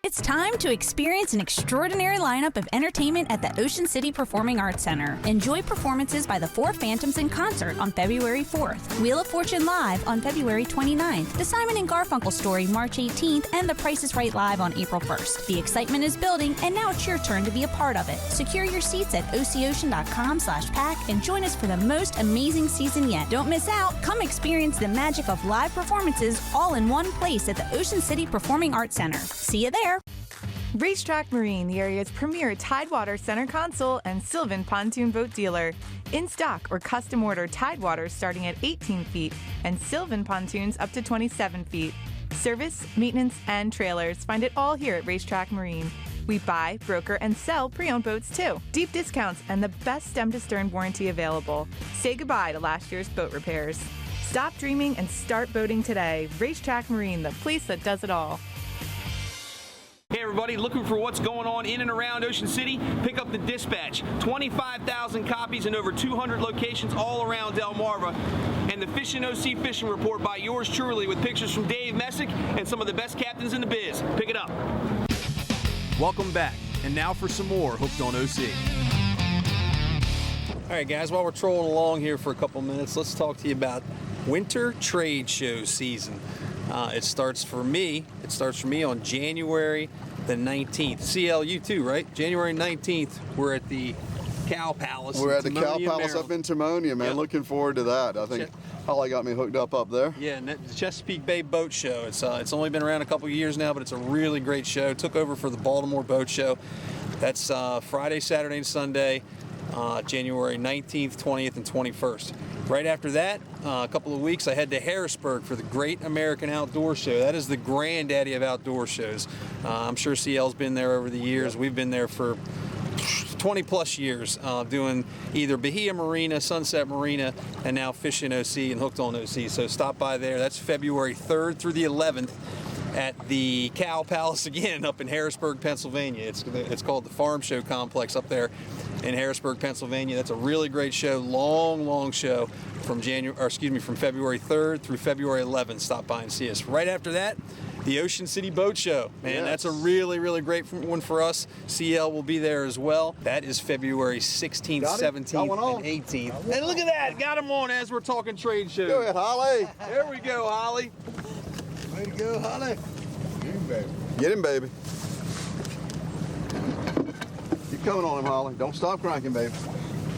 S15: It's time to experience an extraordinary lineup of entertainment at the Ocean City Performing Arts Center. Enjoy performances by the Four Phantoms in concert on February 4th, Wheel of Fortune Live on February 29th, The Simon and Garfunkel Story March 18th, and The Price is Right Live on April 1st. The excitement is building, and now it's your turn to be a part of it. Secure your seats at ococean.com/pack and join us for the most amazing season yet. Don't miss out. Come experience the magic of live performances all in one place at the Ocean City Performing Arts Center. See you there.
S16: Racetrack Marine, the area's premier Tidewater center console and Sylvan pontoon boat dealer. In stock or custom order Tidewaters starting at 18 feet and Sylvan pontoons up to 27 feet. Service, maintenance, and trailers. Find it all here at Racetrack Marine. We buy, broker, and sell pre-owned boats too. Deep discounts and the best stem-to-stern warranty available. Say goodbye to last year's boat repairs. Stop dreaming and start boating today. Racetrack Marine, the place that does it all.
S1: Hey everybody, looking for what's going on in and around Ocean City? Pick up the Dispatch. 25,000 copies in over 200 locations all around Delmarva. And the Fishing OC Fishing Report by yours truly with pictures from Dave Messick and some of the best captains in the biz. Pick it up. Welcome back. And now for some more Hooked on OC. All right, guys, while we're trolling along here for a couple minutes, let's talk to you about winter trade show season. It starts for me on January the 19th. CLU too, right? January 19th, we're at the Cow Palace.
S3: We're at the Cow
S1: Timonium,
S3: Palace
S1: Maryland.
S3: up in Timonium, man.
S1: Yep.
S3: Looking forward to that. I think Holly got me hooked up there.
S1: Yeah, and the Chesapeake Bay Boat Show. It's only been around a couple of years now, but it's a really great show. Took over for the Baltimore Boat Show. That's Friday, Saturday, and Sunday, January 19th, 20th, and 21st. Right after that, a couple of weeks, I head to Harrisburg for the Great American Outdoor Show. That is the granddaddy of outdoor shows. I'm sure CL's been there over the years. Yep. We've been there for 20 plus years, doing either Bahia Marina, Sunset Marina, and now Fishing OC and Hooked on OC. So stop by there. That's February 3rd through the 11th at the Cow Palace again up in Harrisburg, Pennsylvania. It's called the Farm Show Complex up there in Harrisburg, Pennsylvania. That's a really great show, long show from February 3rd through February 11th. Stop by and see us. Right after that, the Ocean City Boat Show. Man, yes. That's a really great one for us. CL will be there as well. That is February 16th, 17th, and 18th. And look at that, got him on as we're talking trade shows.
S3: Go ahead, Holly.
S1: There we go, Holly.
S2: Way to go, Holly. Get him, baby.
S3: Get him, baby. Keep coming on him, Holly. Don't stop cranking, baby.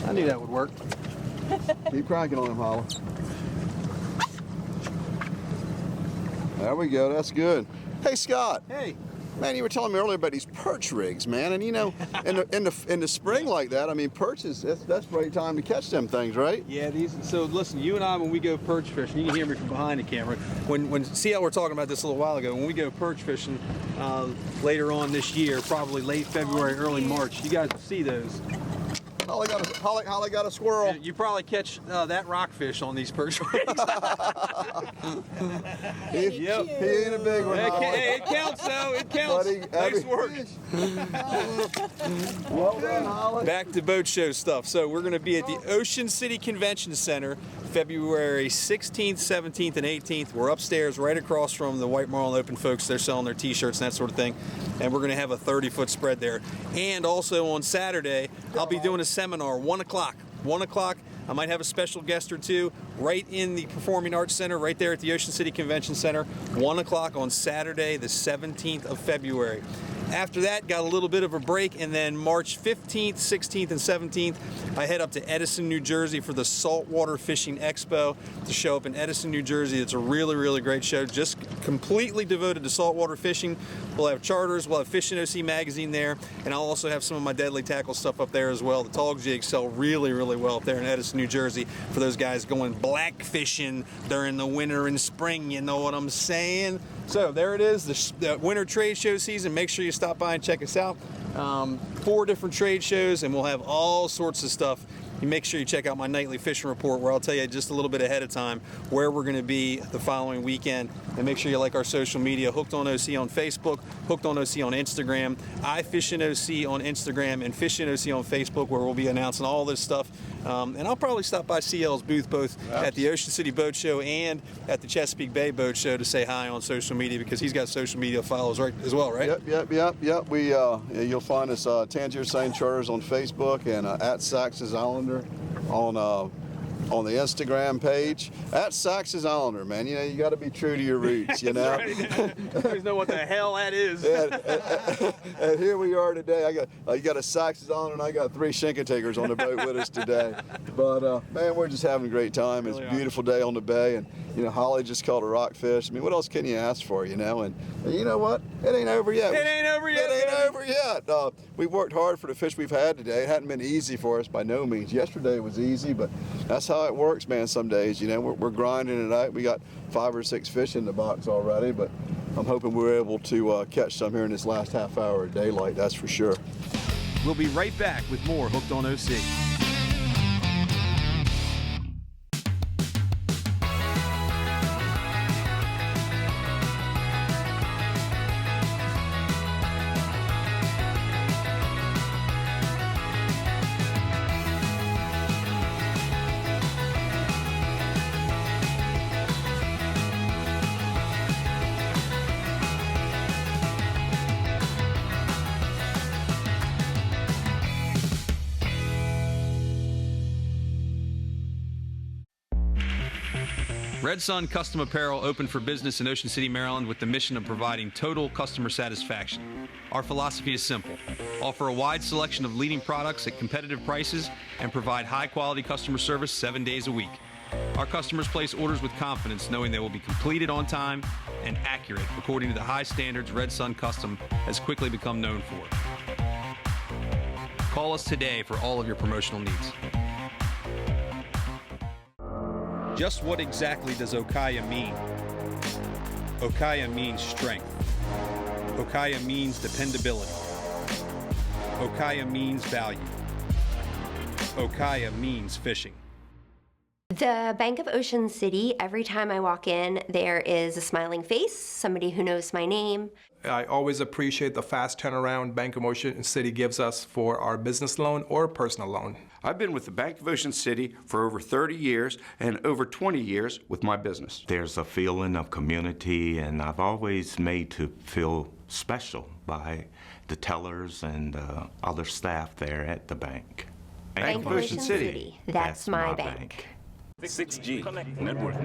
S1: I knew that would work.
S3: Keep cranking on him, Holly. There we go. That's good. Hey, Scott.
S1: Hey.
S3: Man, you were telling me earlier about these perch rigs, man, and you know, in the spring like that, I mean, perch that's great time to catch them things, right?
S1: Yeah, so listen, you and I, when we go perch fishing, you can hear me from behind the camera. See how we're talking about this a little while ago. When we go perch fishing later on this year, probably late February, early March, you guys will see those.
S3: Holly got a squirrel.
S1: You probably catch that rockfish on these perch rigs.
S3: He ain't a big one.
S1: Hey, it counts though. It counts.
S3: Buddy,
S1: nice work.
S3: Well done, Holly.
S1: Back to boat show stuff. So we're going to be at the Ocean City Convention Center February 16th, 17th, and 18th. We're upstairs right across from the White Marlin Open folks. They're selling their t-shirts and that sort of thing. And we're going to have a 30-foot spread there. And also on Saturday, I'll be doing a seminar, 1 o'clock. 1 o'clock. I might have a special guest or two right in the Performing Arts Center, right there at the Ocean City Convention Center. 1 o'clock on Saturday, the 17th of February. After that, got a little bit of a break, and then March 15th, 16th, and 17th, I head up to Edison, New Jersey for the Saltwater Fishing Expo to show up in Edison, New Jersey. It's a really, really great show, just completely devoted to saltwater fishing. We'll have charters, we'll have Fishing OC magazine there, and I'll also have some of my deadly tackle stuff up there as well. The tall jigs sell really, really well up there in Edison, New Jersey for those guys going black fishing during the winter and spring, you know what I'm saying? So there it is, the winter trade show season. Make sure you stop by and check us out. 4 different trade shows, and we'll have all sorts of stuff. You make sure you check out my nightly fishing report where I'll tell you just a little bit ahead of time where we're going to be the following weekend. And make sure you like our social media, Hooked on OC on Facebook, Hooked on OC on Instagram, iFishingOC on Instagram, and Fishing OC on Facebook, where we'll be announcing all this stuff. And I'll probably stop by CL's booth both at the Ocean City Boat Show and at the Chesapeake Bay Boat Show to say hi on social media, because he's got social media followers right as well, right?
S3: Yep. We you'll find us Tangier Seine Charters on Facebook and at Sax's Islander on the Instagram page. At Sax's Islander, man. You know, you got to be true to your roots, you know.
S1: You always know what the hell that is.
S3: And here we are today. You got a Sax's Islander, and I got 3 Shinkentakers on the boat with us today. But man, we're just having a great time. It's a beautiful day on the bay, and you know, Holly just caught a rockfish. I mean, what else can you ask for, you know? And you know what? It ain't over yet.
S1: It ain't over
S3: yet. We've worked hard for the fish we've had today. It hadn't been easy for us by no means. Yesterday was easy, but that's how it works, man. Some days, you know, we're grinding it out. We got 5 or 6 fish in the box already, but I'm hoping we're able to catch some here in this last half hour of daylight. That's for sure.
S1: We'll be right back with more Hooked on OC. Red Sun Custom Apparel opened for business in Ocean City, Maryland with the mission of providing total customer satisfaction. Our philosophy is simple: offer a wide selection of leading products at competitive prices and provide high-quality customer service 7 days a week. Our customers place orders with confidence, knowing they will be completed on time and accurate according to the high standards Red Sun Custom has quickly become known for. Call us today for all of your promotional needs. Just what exactly does Okaya mean? Okaya means strength. Okaya means dependability. Okaya means value. Okaya means fishing.
S17: The Bank of Ocean City, every time I walk in, there is a smiling face, somebody who knows my name.
S18: I always appreciate the fast turnaround Bank of Ocean City gives us for our business loan or personal loan.
S19: I've been with the Bank of Ocean City for over 30 years and over 20 years with my business.
S20: There's a feeling of community, and I've always made to feel special by the tellers and other staff there at the bank.
S17: Bank of Ocean City. That's my bank.
S13: 6G network.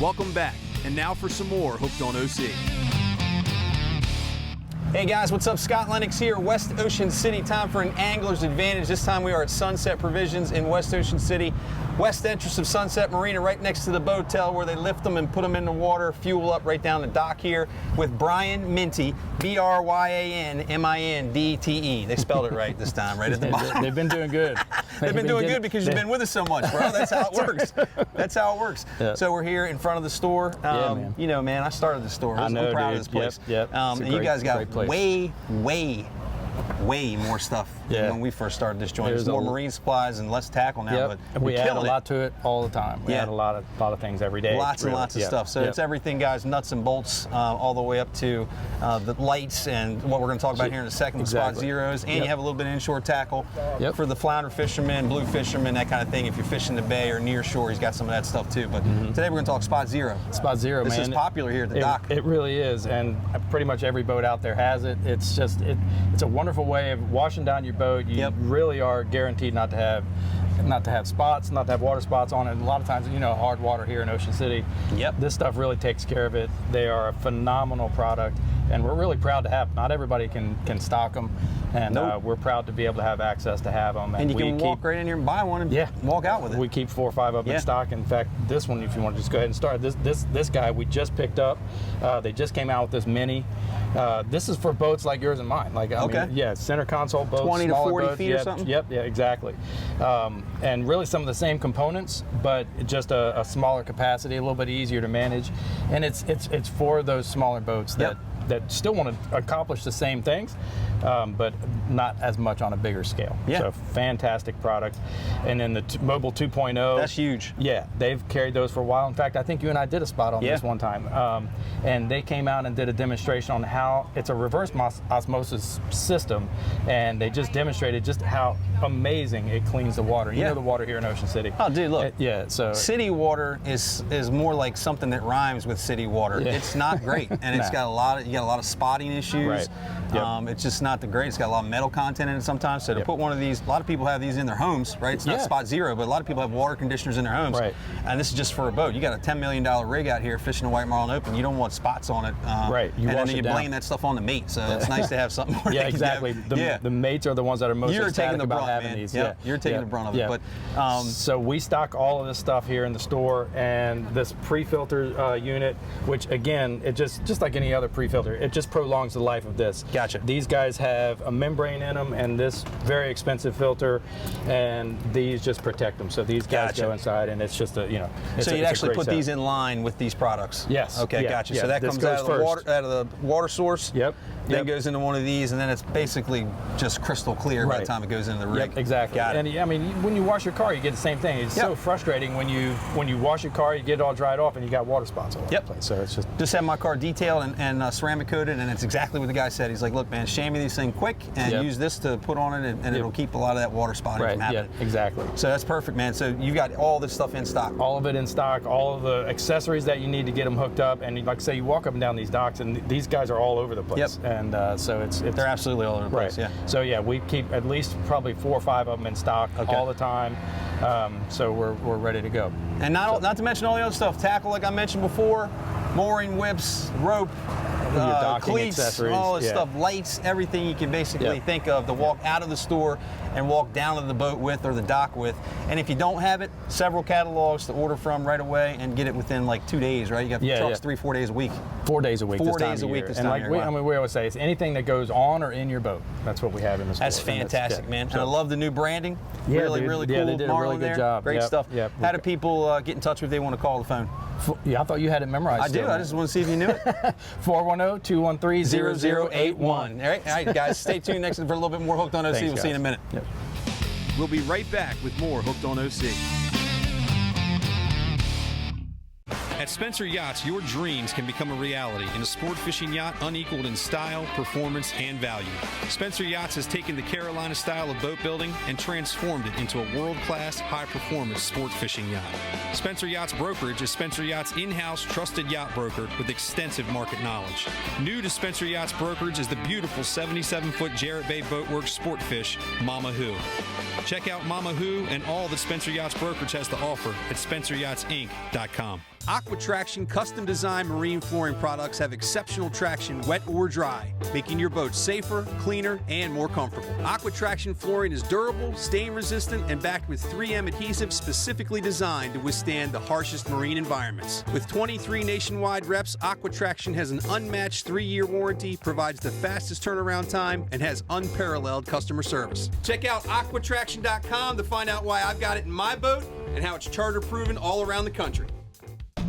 S1: Welcome back, and now for some more Hooked on OC. Hey guys, what's up? Scott Lenox here, West Ocean City. Time for an angler's advantage. This time we are at Sunset Provisions in West Ocean City. West entrance of Sunset Marina, right next to the boatel where they lift them and put them in the water, fuel up right down the dock here with Brian Minty, B-R-Y-A-N-M-I-N-D-T-E. They spelled it right this time, right at the bottom.
S21: They've been doing good.
S1: They've been doing good because you've been with us so much, bro. That's how it works. That's how it works.
S21: Yeah.
S1: So we're here in front of the store.
S21: Man.
S1: You know, man, I started the store.
S21: I know,
S1: I'm proud
S21: dude.
S1: of this place.
S21: Yep.
S1: And you guys got way more stuff than when we first started this joint. There's more marine supplies and less tackle now, but
S21: we add a lot to it all the time. We add a lot of things every day.
S1: Lots and lots of stuff. So it's everything, guys, nuts and bolts, all the way up to the lights and what we're going to talk about here in a second, the Spot Zeros. And you have a little bit of inshore tackle for the flounder fishermen, blue fishermen, that kind of thing. If you're fishing the bay or near shore, he's got some of that stuff too. But today we're going to talk Spot Zero.
S21: Spot Zero,
S1: this
S21: man.
S1: This is popular here at the dock.
S21: It really is, and pretty much every boat out there has it. It's just it's a wonderful way of washing down your boat. You really are guaranteed not to have spots, not to have water spots on it. And a lot of times, you know, hard water here in Ocean City. This stuff really takes care of it. They are a phenomenal product, and we're really proud to have them. Not everybody can stock them, and we're proud to be able to have access to have them.
S1: And you can walk right in here and buy one and walk out with it.
S21: We keep 4 or 5 of them in stock. In fact, this one, if you want to just go ahead and start, this guy we just picked up. They just came out with this mini. This is for boats like yours and mine. Like, I mean, center console boats,
S1: 20 to 40
S21: boats.
S1: feet or something?
S21: Yeah, exactly. And really some of the same components, but just a smaller capacity, a little bit easier to manage. And it's for those smaller boats that still want to accomplish the same things, but not as much on a bigger scale. So fantastic product. And then the Mobile 2.0.
S1: That's huge.
S21: Yeah, they've carried those for a while. In fact, I think you and I did a spot on this one time. And they came out and did a demonstration on how it's a reverse osmosis system, and they just demonstrated just how amazing it cleans the water. You know the water here in Ocean City.
S1: Oh, dude, look.
S21: So
S1: city water is more like something that rhymes with city water. It's not great, and it's got a lot of spotting issues. It's just not the great. It's got a lot of metal content in it sometimes. So to put one of these, a lot of people have these in their homes, right? It's not Spot Zero, but a lot of people have water conditioners in their homes. And this is just for a boat. You got a $10 million rig out here fishing the White Marlin Open. You don't want spots on it.
S21: You
S1: and then you blame that stuff on the mate. So it's nice to have something where
S21: exactly. The mates are the ones that are most ecstatic about having these.
S1: You're taking the brunt of it. But
S21: so we stock all of this stuff here in the store, and this pre-filter unit, which again, it just like any other pre-filter, it just prolongs the life of this.
S1: Gotcha.
S21: These guys have a membrane in them and this very expensive filter, and these just protect them. So these guys go inside, and it's just
S1: so you'd actually put these in line with these products.
S21: Yes.
S1: Okay, gotcha. So that comes out of the water source. Then goes into one of these, and then it's basically just crystal clear by the time it goes into the rig.
S21: Exactly. And I mean, when you wash your car, you get the same thing. It's so frustrating when you wash your car, you get it all dried off, and you got water spots all over the place. So it's just
S1: have my car detailed and ceramic coated, and it's exactly what the guy said. He's like, look, man, chamois these things quick, and use this to put on it, and it'll keep a lot of that water spotting from happening.
S21: Exactly.
S1: So that's perfect, man. So you got all this stuff in stock.
S21: All of it in stock. All of the accessories that you need to get them hooked up, and like I say, you walk up and down these docks, and these guys are all over the place. And so
S1: they're absolutely all over the place.
S21: So we keep at least probably 4 or 5 of them in stock all the time. So we're ready to go.
S1: And not to mention all the other stuff, tackle like I mentioned before, mooring, whips, rope, cleats,
S21: accessories.
S1: all this stuff, lights, everything you can basically think of to walk out of the store and walk down to the boat with or the dock with. And if you don't have it, several catalogs to order from right away and get it within like 2 days, right? You got trucks 3-4 days a week.
S21: 4 days a week.
S1: 4 days a week this time of year.
S21: And we always say it's anything that goes on or in your boat. That's what we have in the store.
S1: That's fantastic, man. And I love the new branding.
S21: Yeah,
S1: really cool.
S21: They did a really good job.
S1: Great stuff. How do people get in touch if they want to call the phone?
S21: Yeah, I thought you had it memorized.
S1: I do. I just want to see if you knew it.
S21: 410-213-0081.
S1: All right, guys, stay tuned next for a little bit more Hooked on OC. We'll see you in a minute. We'll be right back with more Hooked on OC. At Spencer Yachts, your dreams can become a reality in a sport fishing yacht unequaled in style, performance, and value. Spencer Yachts has taken the Carolina style of boat building and transformed it into a world-class, high-performance sport fishing yacht. Spencer Yachts Brokerage is Spencer Yachts' in-house trusted yacht broker with extensive market knowledge. New to Spencer Yachts Brokerage is the beautiful 77-foot Jarrett Bay Boatworks sport fish, Mama Who. Check out Mama Who and all that Spencer Yachts Brokerage has to offer at SpencerYachtsInc.com. AquaTraction custom-designed marine flooring products have exceptional traction, wet or dry, making your boat safer, cleaner, and more comfortable. AquaTraction flooring is durable, stain-resistant, and backed with 3M adhesive specifically designed to withstand the harshest marine environments. With 23 nationwide reps, AquaTraction has an unmatched 3-year warranty, provides the fastest turnaround time, and has unparalleled customer service. Check out aquatraction.com to find out why I've got it in my boat and how it's charter-proven all around the country.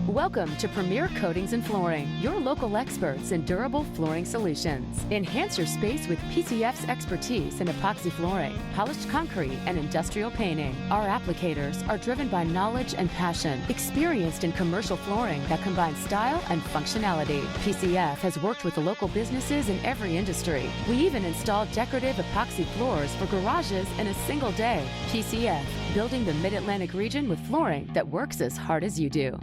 S4: Welcome to Premier Coatings and Flooring, your local experts in durable flooring solutions. Enhance your space with PCF's expertise in epoxy flooring, polished concrete, and industrial painting. Our applicators are driven by knowledge and passion, experienced in commercial flooring that combines style and functionality. PCF has worked with the local businesses in every industry. We even installed decorative epoxy floors for garages in a single day. PCF, building the Mid-Atlantic region with flooring that works as hard as you do.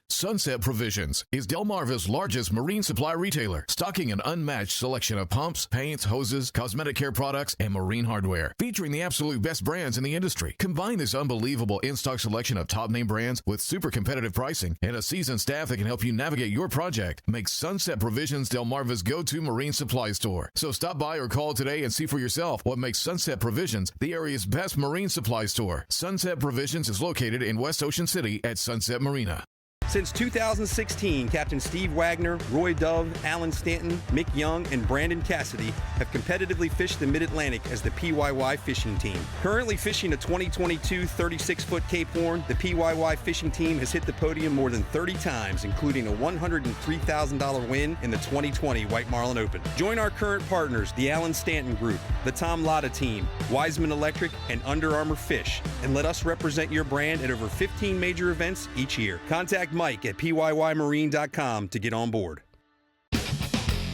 S22: Sunset Provisions is Delmarva's largest marine supply retailer, stocking an unmatched selection of pumps, paints, hoses, cosmetic care products, and marine hardware, featuring the absolute best brands in the industry. Combine this unbelievable in-stock selection of top-name brands with super competitive pricing and a seasoned staff that can help you navigate your project. Make Sunset Provisions Delmarva's go-to marine supply store. So stop by or call today and see for yourself what makes Sunset Provisions the area's best marine supply store. Sunset Provisions is located in West Ocean City at Sunset Marina.
S1: Since 2016, Captain Steve Wagner, Roy Dove, Alan Stanton, Mick Young, and Brandon Cassidy have competitively fished the Mid-Atlantic as the PYY fishing team. Currently fishing a 2022 36-foot Cape Horn, the PYY fishing team has hit the podium more than 30 times, including a $103,000 win in the 2020 White Marlin Open. Join our current partners, the Alan Stanton Group, the Tom Latta Team, Wiseman Electric, and Under Armour Fish, and let us represent your brand at over 15 major events each year. Contact Mike at pyymarine.com to get on board.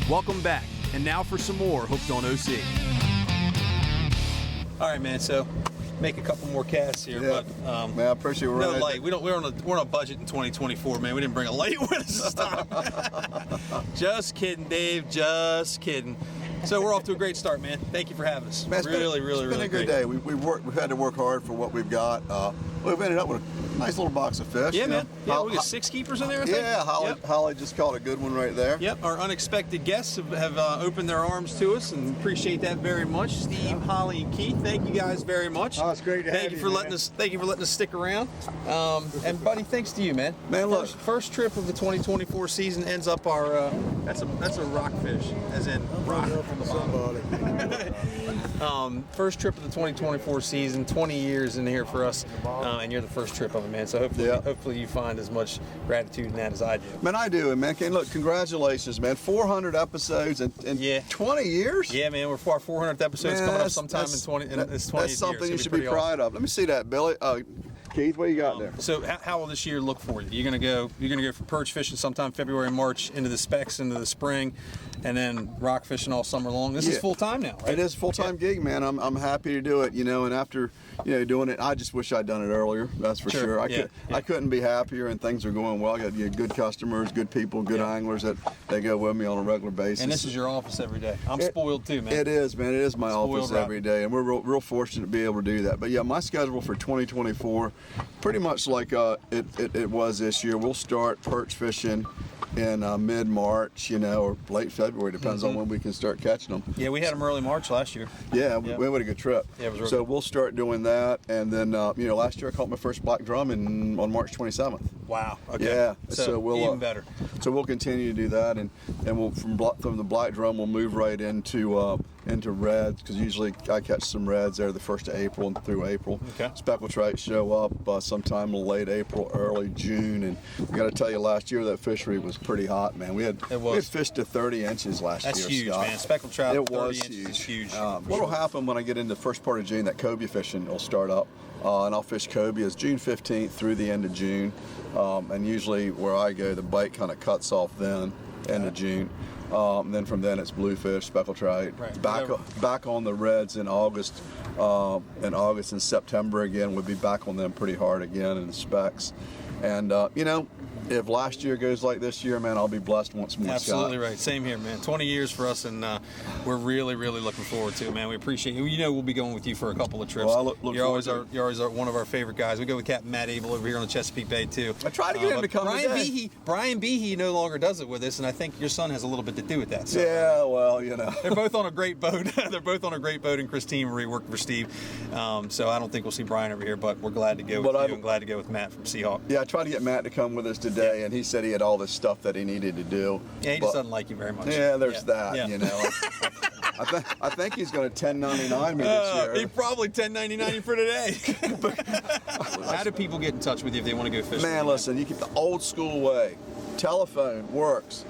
S1: Welcome back, and now for some more Hooked on OC. All right, man. So make a couple more casts here, but
S3: man, I appreciate
S1: no light. We're on a budget in 2024, man. We didn't bring a light with us this time. Just kidding, Dave. Just kidding. So we're off to a great start, man. Thank you for having us. Man, it's been
S3: a good day. We've had to work hard for what we've got. We've ended up with a nice little box of fish.
S1: Yeah, man. Yeah, we got 6 keepers in there, I think.
S3: Yeah, Holly just caught a good one right there.
S1: Yep, our unexpected guests have opened their arms to us, and appreciate that very much. Steve, Holly, and Keith, thank you guys very much.
S2: Oh, it's great to have you.
S1: Thank you for letting us stick around. And buddy, thanks to you, man.
S3: Man, look,
S1: first trip of the 2024 season ends up our. That's a rockfish, as in rock. First trip of the 2024 season, 20 years in here for us, and you're the first trip of it, man. So hopefully you find as much gratitude in that as I do.
S3: Man, I do, and man, look, congratulations, man. 400 episodes in 20 years.
S1: Yeah, man, our 400th episode's coming up sometime in 20.
S3: That's something you should be proud of. Let me see that, Billy. Keith, what you got there?
S1: So how will this year look for you? You're gonna go for perch fishing sometime February, March, into the specs, into the spring, and then rock fishing all summer long. This is full time now, right?
S3: It is a full-time gig, man. I'm happy to do it, and after doing it, I just wish I'd done it earlier. That's for sure. I couldn't be happier, and things are going well. I got good customers, good people, good anglers that they go with me on a regular basis.
S1: And this is your office every day. I'm spoiled too, man.
S3: It is, man. It is my office every day, and we're real fortunate to be able to do that. But yeah, my schedule for 2024, pretty much like it was this year. We'll start perch fishing in mid-March, or late February, depends on when we can start catching them.
S1: Yeah, we had them early March last year.
S3: Yeah, we had a good trip.
S1: Yeah, it was really
S3: so we'll start doing that, and then last year I caught my first black drum on March 27th.
S1: Wow. Okay.
S3: Yeah.
S1: So we'll even better.
S3: So we'll continue to do that, and we'll from the black drum we'll move right into reds, because usually I catch some reds there the 1st of April and through April.
S1: Okay.
S3: Speckled trout show up sometime late April, early June, and I got to tell you, last year that fishery was pretty hot, man. We had fished to 30 inches last year.
S1: That's huge,
S3: Scott.
S1: Man. Speckled trout.
S3: It
S1: 30
S3: was
S1: inches is huge.
S3: What'll happen when I get into the first part of June? That cobia fishing will start up, and I'll fish cobias June 15th through the end of June, and usually where I go, the bite kind of cuts off then, end of June. And then from then it's bluefish, speckled trout.
S1: Right.
S3: Back on the reds in August. In August and September again, we'll be back on them pretty hard again in the specs. And, you know, if last year goes like this year, man, I'll be blessed once more.
S1: Absolutely
S3: Scott.
S1: right. Same here, man. 20 years for us, and we're really, really looking forward to it, man. We appreciate you. You know, we'll be going with you for a couple of trips.
S3: Well, I look
S1: you're always
S3: forward to
S1: you're always one of our favorite guys. We go with Captain Matt Abel over here on the Chesapeake Bay too.
S3: I tried to get him to come today.
S1: Brian Behe no longer does it with us, and I think your son has a little bit to do with that. So,
S3: yeah, well, you know,
S1: they're both on a great boat. They're both on a great boat, and Christine Marie worked for Steve. So I don't think we'll see Brian over here, but we're glad to go with you and glad to go with Matt from Seahawk.
S3: Yeah, I tried to get Matt to come with us today, and he said he had all this stuff that he needed to do.
S1: Yeah, he just doesn't like you very much.
S3: Yeah, there's that,
S1: Yeah.
S3: you know. I think he's going to 1099 me this year.
S1: He probably 1099 you for today. How do people get in touch with you if they want to go fishing?
S3: Man, listen, you keep the old school way. Telephone works.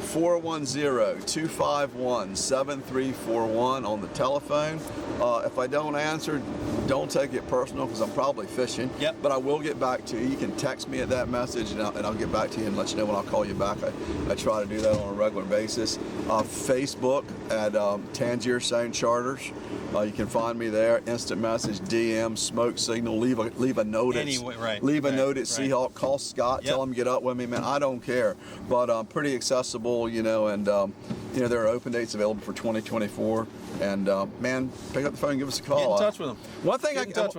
S3: 410-251-7341 on the telephone. If I don't answer, don't take it personal because I'm probably fishing.
S1: Yep.
S3: But I will get back to you. You can text me at that message and I'll get back to you and let you know when I'll call you back. I try to do that on a regular basis. Facebook at Tangier Sound Charters. You can find me there. Instant message, DM, smoke signal. Leave a note. Leave a note at Seahawk. Call Scott. Tell him to get up with me, man. I don't care. But I'm pretty accessible, you know, and you know, there are open dates available for 2024. And man, pick up the phone and give us a call.
S1: Get in touch with them.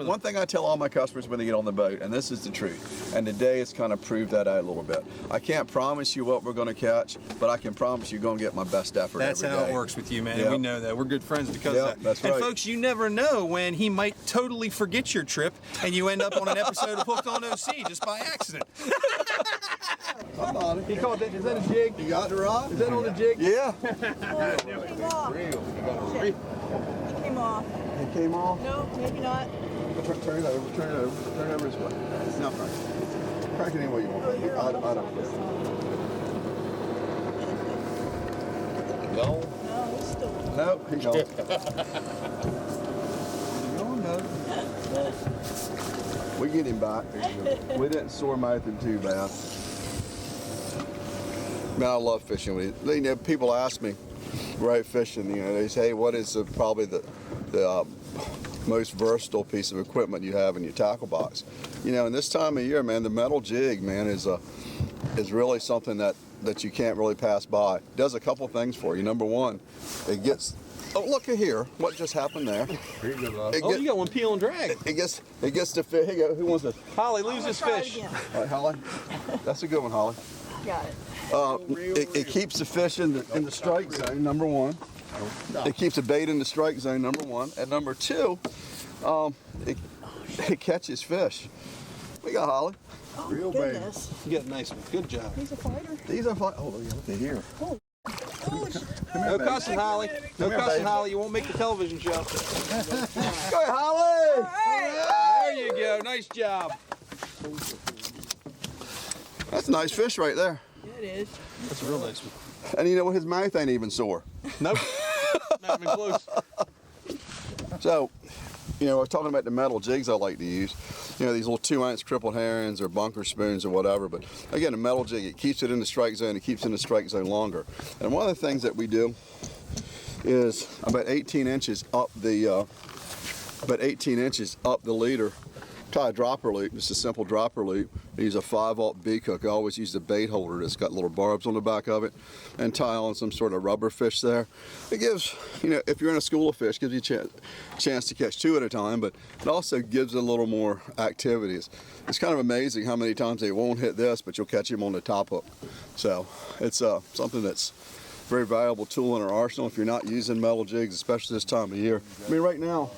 S3: One thing I tell all my customers when they get on the boat, and this is the truth, and today it's kind of proved that out a little bit. I can't promise you what we're going to catch, but I can promise you're going to get my best effort.
S1: That's
S3: every
S1: how
S3: day.
S1: it works with you, man.
S3: Yep.
S1: And we know that. We're good friends because of that.
S3: That's right.
S1: And folks, you never know when he might totally forget your trip and you end up on an episode of Hooked on OC just by accident.
S3: I'm on it.
S1: He called that. Is that a jig?
S3: You got the rod?
S1: Is that on the jig?
S3: Yeah.
S5: He came off.
S3: It came off?
S5: No, maybe not.
S3: Turn it over this way. Now crank it. Crank it any way you want. I don't care.
S5: No, he's still.
S3: No, he's gone. No. We get him back. We didn't sore mouth him too bad. Man, I love fishing with you. You know, people ask me, right, fishing, you know, they say, hey, what is probably the most versatile piece of equipment you have in your tackle box? You know, in this time of year, man, the metal jig, man, is really something that you can't really pass by. It does a couple things for you. Number one, it gets, oh, look at here, what just happened there.
S1: You got one peel and drag.
S3: It gets to fit. Here you go. Who wants this?
S1: Holly, lose this fish.
S3: All right, Holly. That's a good one, Holly.
S5: Got it.
S3: It keeps the fish in the strike zone, number one. It keeps the bait in the strike zone, number one. And number two, it catches fish. We got Holly.
S5: Oh,
S3: Real
S5: goodness.
S3: baby.
S1: You got a nice one. Good job.
S5: He's a fighter.
S3: These are fine. Oh, look at here.
S1: No cussing, Holly. No cussing, Holly. You won't make the television show.
S3: Go ahead, Holly.
S1: There you go. Nice job.
S3: That's a nice fish right there.
S5: Yeah, it is.
S1: That's a real nice one.
S3: And you know what? His mouth ain't even sore.
S1: Nope. Not even close.
S3: So, you know, I was talking about the metal jigs I like to use. You know, these little 2-ounce crippled herons or bunker spoons or whatever. But again, a metal jig, it keeps it in the strike zone. It keeps it in the strike zone longer. And one of the things that we do is about 18 inches up the leader. Tie a dropper loop, just a simple dropper loop. I use a 5-aught beak hook. I always use the bait holder that's got little barbs on the back of it, and tie on some sort of rubber fish there. It gives, you know, if you're in a school of fish, gives you a chance to catch 2 at a time, but it also gives it a little more activities. It's kind of amazing how many times they won't hit this, but you'll catch him on the top hook. So it's something that's a very valuable tool in our arsenal if you're not using metal jigs, especially this time of year. I mean, right now,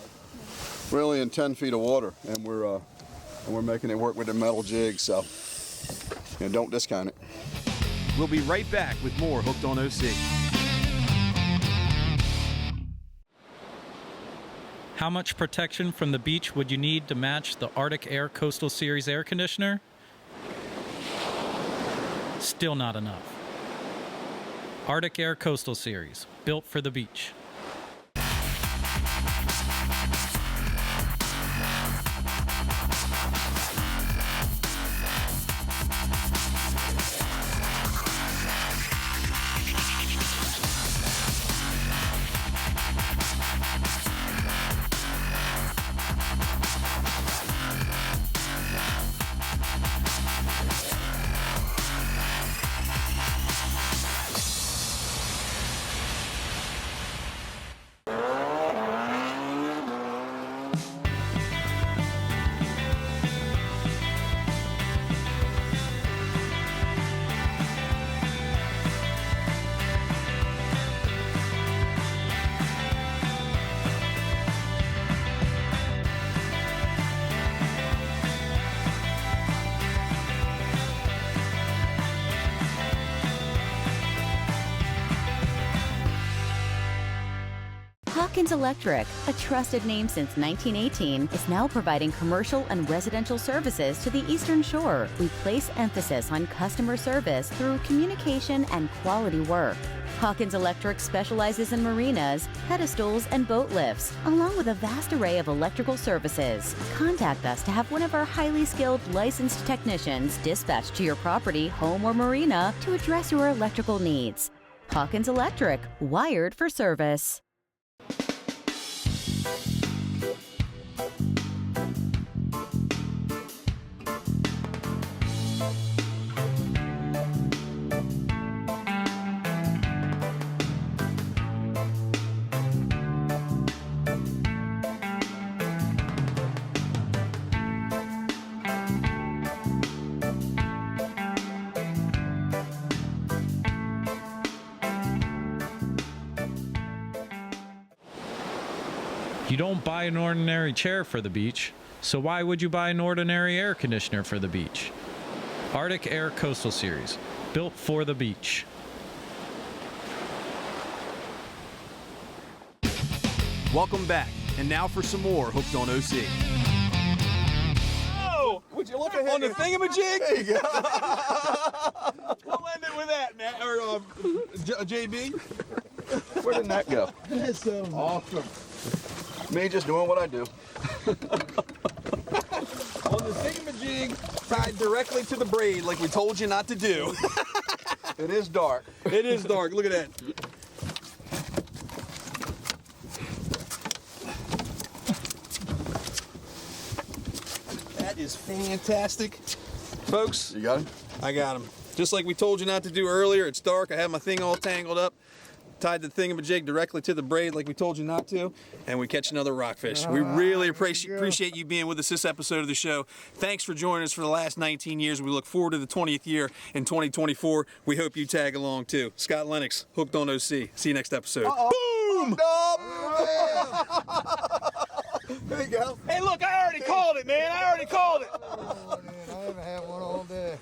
S3: we're only in 10 feet of water, and we're making it work with the metal jig, so you know, don't discount it.
S1: We'll be right back with more Hooked on OC.
S6: How much protection from the beach would you need to match the Arctic Air Coastal Series air conditioner? Still not enough. Arctic Air Coastal Series, built for the beach.
S7: Hawkins Electric, a trusted name since 1918, is now providing commercial and residential services to the Eastern Shore. We place emphasis on customer service through communication and quality work. Hawkins Electric specializes in marinas, pedestals, and boat lifts, along with a vast array of electrical services. Contact us to have one of our highly skilled licensed technicians dispatched to your property, home, or marina to address your electrical needs. Hawkins Electric, wired for service.
S6: You don't buy an ordinary chair for the beach, so why would you buy an ordinary air conditioner for the beach? Arctic Air Coastal Series, built for the beach.
S1: Welcome back, and now for some more Hooked on OC. Oh!
S3: Would you look ahead
S1: on the thingamajig?
S3: There you go.
S1: We'll end it with that, Matt, or JB.
S3: Where did that go?
S2: That's
S3: awesome. Me just doing what I do.
S1: On the thingamajig, tied directly to the braid like we told you not to do.
S3: It is dark.
S1: It is dark. Look at that. That is fantastic. Folks.
S3: You got him?
S1: I got him. Just like we told you not to do earlier, it's dark. I have my thing all tangled up. Tied the thingamajig directly to the braid like we told you not to, and we catch another rockfish. We really appreciate you being with us this episode of the show. Thanks for joining us for the last 19 years. We look forward to the 20th year in 2024. We hope you tag along too. Scott Lenox, Hooked on OC. See you next episode. Boom!
S3: There you go.
S1: Hey, look, I already called it, man. I already called it.
S2: Oh, man, I haven't had one all day.